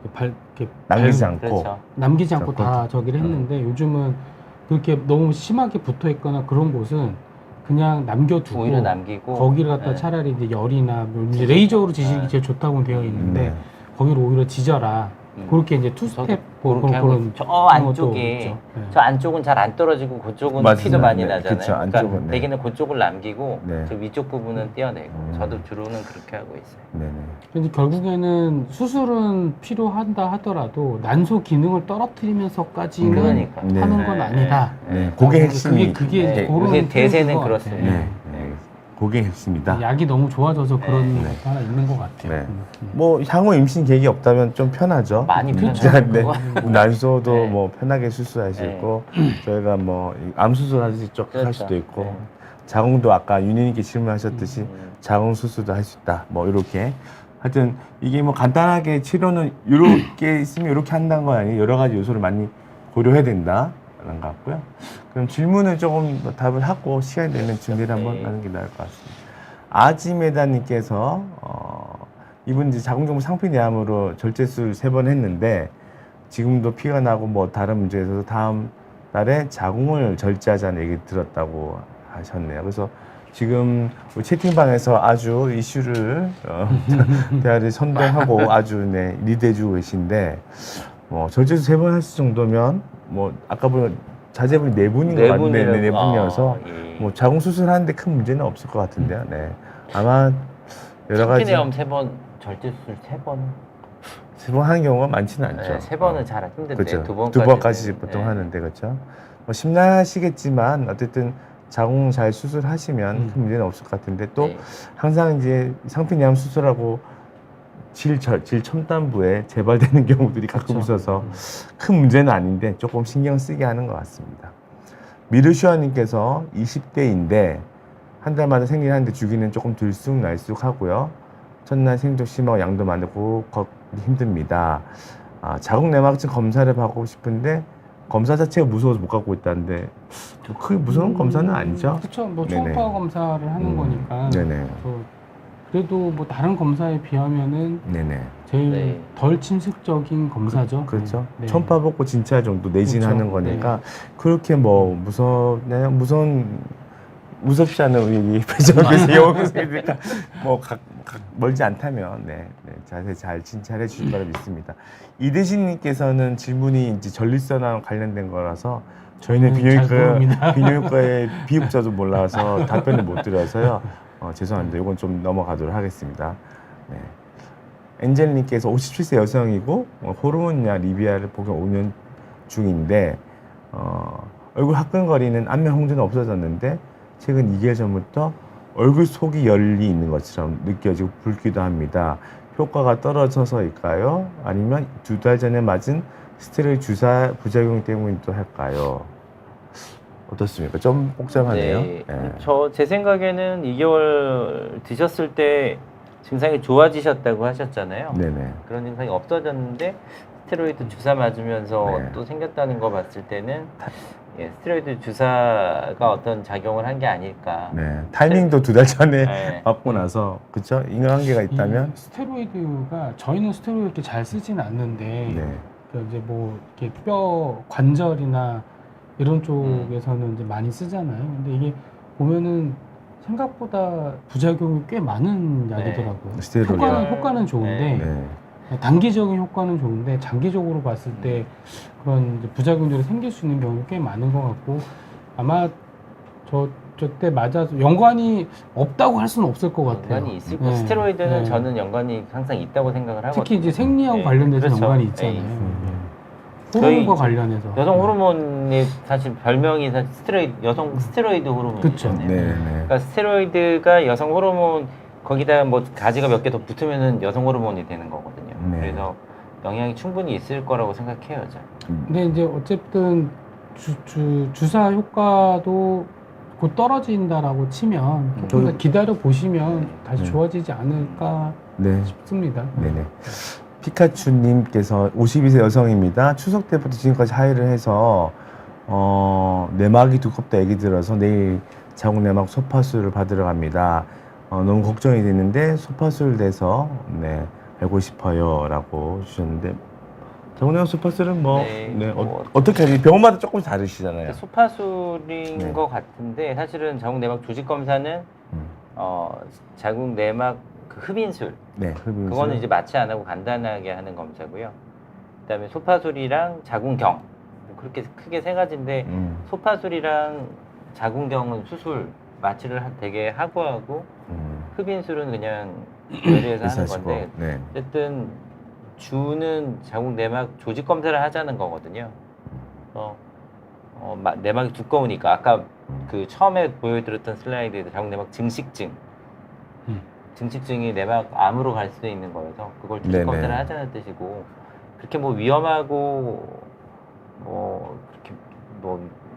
[SPEAKER 3] 이렇게
[SPEAKER 1] 남기지 않고.
[SPEAKER 2] 그렇죠.
[SPEAKER 3] 남기지 않고
[SPEAKER 1] 그렇죠.
[SPEAKER 3] 다 저기를 했는데 요즘은 그렇게 너무 심하게 붙어 있거나 그런 곳은 그냥 남겨두고
[SPEAKER 2] 오히려 남기고
[SPEAKER 3] 거기를 갖다
[SPEAKER 2] 네.
[SPEAKER 3] 차라리 이제 열이나 뭐 이제 레이저로 지지기
[SPEAKER 2] 네.
[SPEAKER 3] 제일 좋다고 되어 있는데
[SPEAKER 1] 네.
[SPEAKER 3] 거기를 오히려 지져라. 그렇게 이제 투 스텝
[SPEAKER 2] 그렇게 하고
[SPEAKER 3] 그런
[SPEAKER 2] 저
[SPEAKER 3] 그런 것도
[SPEAKER 2] 안쪽에
[SPEAKER 3] 있죠. 네.
[SPEAKER 2] 저 안쪽은 잘 안 떨어지고 그쪽은
[SPEAKER 1] 맞습니다.
[SPEAKER 2] 피도 많이
[SPEAKER 1] 네,
[SPEAKER 2] 나잖아요.
[SPEAKER 1] 그쵸,
[SPEAKER 2] 그러니까
[SPEAKER 1] 안쪽은, 네.
[SPEAKER 2] 대개는 그쪽을 남기고
[SPEAKER 1] 네.
[SPEAKER 2] 저 위쪽 부분은 떼어내고 저도 주로는 그렇게 하고 있어요.
[SPEAKER 1] 네네.
[SPEAKER 3] 근데 결국에는 수술은 필요한다 하더라도 난소 기능을 떨어뜨리면서까지는
[SPEAKER 2] 그러니까.
[SPEAKER 1] 네.
[SPEAKER 3] 하는 건 아니다.
[SPEAKER 1] 네. 그게 핵심이.
[SPEAKER 3] 그게
[SPEAKER 2] 네,
[SPEAKER 3] 그런
[SPEAKER 2] 그게 대세는
[SPEAKER 3] 것
[SPEAKER 2] 그렇습니다.
[SPEAKER 3] 같아요.
[SPEAKER 1] 네. 네. 그게 핵심이다.
[SPEAKER 3] 약이 너무 좋아져서 그런
[SPEAKER 2] 네.
[SPEAKER 3] 것도 하나 있는 것 같아요.
[SPEAKER 1] 네. 뭐 향후 임신 계획이 없다면 좀 편하죠.
[SPEAKER 2] 많이
[SPEAKER 3] 그렇죠.
[SPEAKER 2] 편하죠.
[SPEAKER 1] 네.
[SPEAKER 2] 그거.
[SPEAKER 1] 난소도
[SPEAKER 2] 네.
[SPEAKER 1] 뭐 편하게 수술할 수
[SPEAKER 2] 네.
[SPEAKER 1] 있고 저희가 뭐 암 수술하듯이 쭉 할
[SPEAKER 2] 그렇죠.
[SPEAKER 1] 수도 있고
[SPEAKER 2] 네.
[SPEAKER 1] 자궁도 아까 윤희님께 질문하셨듯이 자궁 수술도 할 수 있다. 뭐 이렇게 하여튼 이게 뭐 간단하게 치료는 이렇게 있으면 이렇게 한다는 건 아니에요. 여러 가지 요소를 많이 고려해야 된다라는 것 같고요. 그럼 질문을 조금 더 답을 하고 시간이 되면 준비를 한번
[SPEAKER 2] 네.
[SPEAKER 1] 하는 게 나을 것 같습니다. 아지메다님께서 이분 이제 자궁경부 상피내암으로 절제술 3번 했는데 지금도 피가 나고 뭐 다른 문제에서도 다음 달에 자궁을 절제하자는 얘기 들었다고 하셨네요. 그래서 지금 우리 채팅방에서 아주 이슈를 대화를 선도하고 아주 네, 리드해주고 계신데 뭐 절제술 3번 했을 정도면 뭐 아까 보면 자제분이 4분인 것 같은데 네 분이어서
[SPEAKER 2] 예.
[SPEAKER 1] 뭐 자궁 수술하는데 큰 문제는 없을 것 같은데요. 네. 아마 여러 가지
[SPEAKER 2] 참기내염 3번, 절제수술 3번.
[SPEAKER 1] 세 번 하는 경우가 많지는 않죠.
[SPEAKER 2] 네, 3번은 잘 힘든데
[SPEAKER 1] 그렇죠.
[SPEAKER 2] 2번까지.
[SPEAKER 1] 두 번까지 보통 하는데 그렇죠. 뭐 심란하시겠지만 어쨌든 자궁 잘 수술하시면 큰 문제는 없을 것 같은데 또
[SPEAKER 2] 네.
[SPEAKER 1] 항상 이제 상피내암 수술하고 질 첨단부에 재발되는 경우들이 가끔
[SPEAKER 3] 그렇죠.
[SPEAKER 1] 있어서 큰 문제는 아닌데 조금 신경 쓰게 하는 것 같습니다. 미르슈아님께서 20대인데 한 달 만에 생리하는데 주기는 조금 들쑥날쑥하고요. 첫날 생리도 심하고 양도 많고 걷기 힘듭니다. 자궁 내막증 검사를 받고 싶은데 검사 자체가 무서워서 못 갖고 있다는데 뭐 크게 무서운 검사는 아니죠?
[SPEAKER 3] 그렇죠. 뭐
[SPEAKER 1] 네네.
[SPEAKER 3] 초음파 검사를 하는 거니까.
[SPEAKER 1] 네네.
[SPEAKER 3] 그래도 뭐 다른 검사에 비하면은
[SPEAKER 1] 네네.
[SPEAKER 3] 제일
[SPEAKER 2] 네.
[SPEAKER 3] 덜 침습적인 검사죠.
[SPEAKER 1] 그렇죠.
[SPEAKER 3] 네.
[SPEAKER 1] 초음파 받고 진찰 정도 내진
[SPEAKER 3] 그렇죠.
[SPEAKER 1] 하는 거니까 그렇게 뭐 무섭지 않은 우리 배정에서 영웅생이니까 뭐 멀지 않다면 자세히 잘 진찰해 주실 거라 믿습니다. 이대신님께서는 질문이 이제 전립선암 관련된 거라서 저희는 비뇨기과의 비육자도 몰라서 답변을 못 드려서요. 죄송합니다. 이건 좀 넘어가도록 하겠습니다. 네. 엔젤님께서 57세 여성이고 호르몬약 리비아를 복용 5년 중인데 얼굴 화끈거리는 안면 홍조는 없어졌는데 최근 2개월 전부터 얼굴 속이 열이 있는 것처럼 느껴지고 붉기도 합니다. 효과가 떨어져서일까요? 아니면 2달 전에 맞은 스테로이드 주사 부작용 때문이기도 할까요? 어떻습니까? 좀 복잡하네요.
[SPEAKER 2] 네.
[SPEAKER 1] 네.
[SPEAKER 2] 제 생각에는 2개월 드셨을 때 증상이 좋아지셨다고 하셨잖아요.
[SPEAKER 1] 네네.
[SPEAKER 2] 그런 증상이 없어졌는데 스테로이드 주사 맞으면서
[SPEAKER 1] 네.
[SPEAKER 2] 또 생겼다는 거 봤을 때는 스테로이드 주사가 어떤 작용을 한 게 아닐까.
[SPEAKER 1] 네. 타이밍도 2달 전에
[SPEAKER 2] 네.
[SPEAKER 1] 맞고 나서 그렇죠? 인과관계가 있다면
[SPEAKER 3] 스테로이드가 저희는 스테로이드 이렇게 잘 쓰진 않는데
[SPEAKER 1] 네.
[SPEAKER 3] 이제 뭐 이렇게 뼈 관절이나 이런 쪽에서는 이제 많이 쓰잖아요. 근데 이게 보면은 생각보다 부작용이 꽤 많은 약이더라고요.
[SPEAKER 1] 스테로이드.
[SPEAKER 3] 효과는 좋은데
[SPEAKER 1] 네.
[SPEAKER 3] 단기적인 효과는 좋은데 장기적으로 봤을 때 그런 이제 부작용들이 생길 수 있는 경우가 꽤 많은 것 같고 아마 저때 맞아서 연관이 없다고 할 수는 없을 것 같아요.
[SPEAKER 2] 연관이 있을 거.
[SPEAKER 3] 네.
[SPEAKER 2] 스테로이드는
[SPEAKER 3] 네.
[SPEAKER 2] 저는 연관이 항상 있다고 생각을 하거든요.
[SPEAKER 3] 특히 이제 생리하고
[SPEAKER 2] 네.
[SPEAKER 3] 관련돼서
[SPEAKER 2] 그렇죠.
[SPEAKER 3] 연관이 있잖아요.
[SPEAKER 2] 네.
[SPEAKER 3] 호르몬과
[SPEAKER 2] 저희
[SPEAKER 3] 관련해서
[SPEAKER 2] 여성 호르몬이 사실 별명이 사실 여성 스테로이드
[SPEAKER 3] 그쵸.
[SPEAKER 2] 호르몬이잖아요.
[SPEAKER 1] 네.
[SPEAKER 2] 그러니까 스테로이드가 여성 호르몬 거기다 뭐 가지가 몇 개 더 붙으면은 여성 호르몬이 되는 거거든요.
[SPEAKER 1] 네.
[SPEAKER 2] 그래서 영향이 충분히 있을 거라고 생각해요, 저는.
[SPEAKER 3] 근데 이제 어쨌든 주사 효과도 곧 떨어진다라고 치면 조금 더 기다려 보시면 다시 좋아지지 않을까
[SPEAKER 1] 네.
[SPEAKER 3] 싶습니다.
[SPEAKER 1] 네네. 피카츄님께서 52세 여성입니다. 추석 때부터 지금까지 하혈을 해서 내막이 두껍다 얘기 들어서 내일 자궁 내막 소파술을 받으러 갑니다. 너무 걱정이 되는데 소파술 돼서 알고 싶어요라고 주셨는데 자궁 내막 소파술은 어떻게 하지? 병원마다 조금 다르시잖아요.
[SPEAKER 2] 소파술인
[SPEAKER 1] 네.
[SPEAKER 2] 것 같은데 사실은 자궁 내막 조직 검사는 자궁 내막 그 흡인술
[SPEAKER 1] 네,
[SPEAKER 2] 그거는 이제 마취 안 하고 간단하게 하는 검사고요. 그다음에 소파술이랑 자궁경 그렇게 크게 세 가지인데 소파술이랑 자궁경은 수술 마취를 되게 하고 흡인술은 그냥 외래에서 하는 건데
[SPEAKER 1] 네.
[SPEAKER 2] 어쨌든 주는 자궁 내막 조직 검사를 하자는 거거든요. 내막이 두꺼우니까 아까 그 처음에 보여드렸던 슬라이드에도 자궁 내막 증식증 증식증이 내막 암으로 갈 수도 있는 거여서 그걸 조직 검사를 하자는 뜻이고 그렇게 뭐 위험하고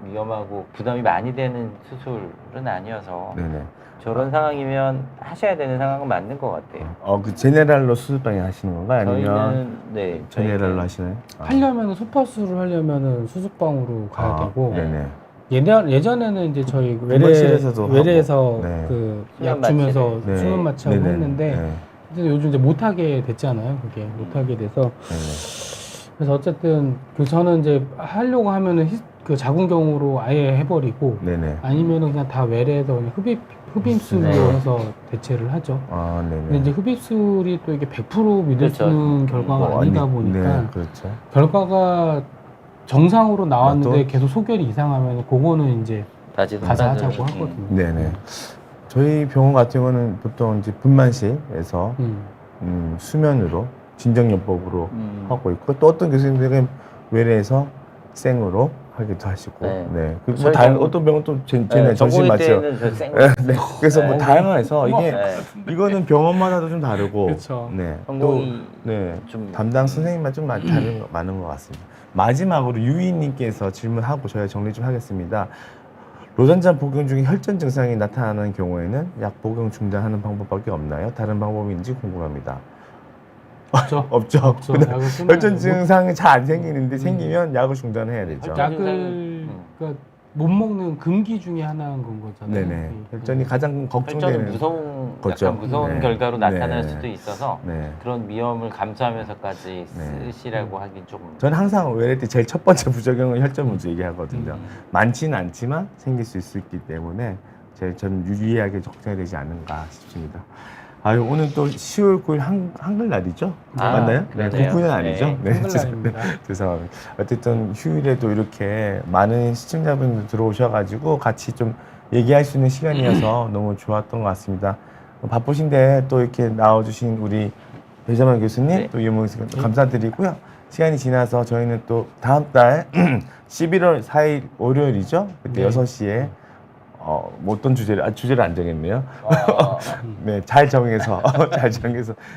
[SPEAKER 2] 위험하고 부담이 많이 되는 수술은 아니어서
[SPEAKER 1] 네네.
[SPEAKER 2] 저런 상황이면 하셔야 되는 상황은 맞는 것 같아요.
[SPEAKER 1] 그 제네랄로 수술방에 하시는 건가요? 아니면
[SPEAKER 2] 저희는
[SPEAKER 1] 제네랄로 하시나요?
[SPEAKER 3] 하려면 소파술을 하려면은 수술방으로 가야 되고
[SPEAKER 1] 네네.
[SPEAKER 3] 예전에는 이제 저희
[SPEAKER 1] 분만실에서도
[SPEAKER 3] 외래에서
[SPEAKER 1] 하고. 네.
[SPEAKER 3] 그
[SPEAKER 2] 수면
[SPEAKER 3] 약 주면서
[SPEAKER 1] 네.
[SPEAKER 3] 수면 마취하고
[SPEAKER 1] 네네.
[SPEAKER 3] 했는데
[SPEAKER 1] 네.
[SPEAKER 3] 근데 요즘 이제 못하게 됐잖아요. 그게 못하게 돼서
[SPEAKER 1] 네네.
[SPEAKER 3] 그래서 어쨌든 저는 이제 하려고 하면은 그 자궁경으로 아예 해버리고
[SPEAKER 1] 네네.
[SPEAKER 3] 아니면은 그냥 다 외래에서 그냥 흡입술로
[SPEAKER 2] 네.
[SPEAKER 3] 해서 대체를 하죠.
[SPEAKER 1] 네네.
[SPEAKER 3] 근데 이제 흡입술이 또 이게 100% 믿을
[SPEAKER 2] 그렇죠.
[SPEAKER 3] 수 있는 결과가 아니다 보니까
[SPEAKER 1] 네, 그렇죠.
[SPEAKER 3] 결과가 정상으로 나왔는데
[SPEAKER 1] 또?
[SPEAKER 3] 계속 소결이 이상하면 그거는 이제
[SPEAKER 2] 다시
[SPEAKER 3] 가서 하자고 하거든요.
[SPEAKER 1] 네네. 저희 병원 같은 경우는 보통 이제 분만실에서 수면으로 진정요법으로 하고 있고 또 어떤 교수님들은 외래에서 생으로 하기도 하시고
[SPEAKER 2] 네.
[SPEAKER 1] 네. 그리고
[SPEAKER 2] 저희
[SPEAKER 1] 뭐 다른
[SPEAKER 2] 전공-
[SPEAKER 1] 어떤 병원 또
[SPEAKER 2] 네,
[SPEAKER 1] 전신
[SPEAKER 2] 전공의
[SPEAKER 1] 맞죠.
[SPEAKER 2] 때는 저 생.
[SPEAKER 1] 네. 그래서 뭐
[SPEAKER 2] 네.
[SPEAKER 1] 다양해서 이게
[SPEAKER 2] 네.
[SPEAKER 1] 이거는 병원마다도 좀 다르고
[SPEAKER 3] 그렇죠.
[SPEAKER 1] 네.
[SPEAKER 2] 전공이
[SPEAKER 1] 네.
[SPEAKER 2] 좀
[SPEAKER 1] 담당 선생님만 좀 많은 것 같습니다. 마지막으로 유희님께서 질문하고 저희가 정리 좀 하겠습니다. 로잔잔 복용 중에 혈전 증상이 나타나는 경우에는 약 복용 중단하는 방법밖에 없나요? 다른 방법이 있는지 궁금합니다.
[SPEAKER 3] 없죠.
[SPEAKER 1] 없죠.
[SPEAKER 3] 없죠.
[SPEAKER 1] 근데
[SPEAKER 3] 약을 끊어야
[SPEAKER 1] 혈전
[SPEAKER 3] 되고.
[SPEAKER 1] 증상이 잘 안 생기는데 생기면 약을 중단해야 되죠.
[SPEAKER 2] 혈전-
[SPEAKER 3] 약을 그러니까 못 먹는 금기 중에 하나인 건 거잖아요.
[SPEAKER 1] 네네. 혈전이 가장
[SPEAKER 2] 혈전은
[SPEAKER 1] 걱정되는
[SPEAKER 2] 무서운
[SPEAKER 1] 거죠.
[SPEAKER 2] 약간 무서운
[SPEAKER 1] 네.
[SPEAKER 2] 결과로 나타날
[SPEAKER 1] 네.
[SPEAKER 2] 수도 있어서
[SPEAKER 1] 네.
[SPEAKER 2] 그런 위험을 감수하면서까지
[SPEAKER 1] 네.
[SPEAKER 2] 쓰시라고 하긴 좀.
[SPEAKER 1] 저는 항상 외래 때 제일 첫 번째 부작용은 혈전 문제 얘기하거든요. 많지는 않지만 생길 수 있기 때문에 저는 유의하게 적정해야 되지 않는가 싶습니다. 아유, 오늘 또 10월 9일 한글날이죠?
[SPEAKER 2] 아,
[SPEAKER 1] 맞나요?
[SPEAKER 2] 그러네요.
[SPEAKER 1] 9일은 아니죠?
[SPEAKER 2] 네.
[SPEAKER 3] 한글날입니다.
[SPEAKER 1] 죄송합니다. 어쨌든 휴일에도 이렇게 많은 시청자분들 들어오셔가지고 같이 좀 얘기할 수 있는 시간이어서 너무 좋았던 것 같습니다. 바쁘신데 또 이렇게 나와주신 우리 배자만 교수님,
[SPEAKER 2] 네.
[SPEAKER 1] 또 유명 교수님 감사드리고요. 시간이 지나서 저희는 또 다음 달 11월 4일 월요일이죠? 그때
[SPEAKER 3] 네.
[SPEAKER 1] 6시에 뭐 어떤 주제를 안 정했네요. 네, 잘 정해서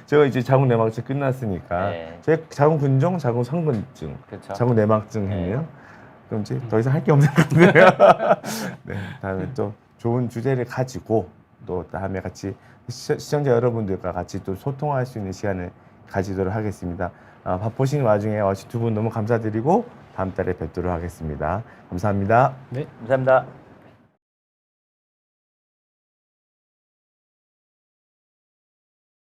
[SPEAKER 1] 제가 이제 자궁 내막증 끝났으니까
[SPEAKER 2] 네.
[SPEAKER 1] 제 자궁 근종, 자궁 성근증,
[SPEAKER 2] 그렇죠.
[SPEAKER 1] 자궁 내막증
[SPEAKER 2] 네.
[SPEAKER 1] 했네요. 그럼 이제 더 이상 할 게 없는 것 같네요. 네, 다음에 또 좋은 주제를 가지고 또 다음에 같이 시청자 여러분들과 같이 또 소통할 수 있는 시간을 가지도록 하겠습니다. 바쁘신 와중에 두 분 너무 감사드리고 다음 달에 뵙도록 하겠습니다. 감사합니다.
[SPEAKER 3] 네.
[SPEAKER 2] 감사합니다.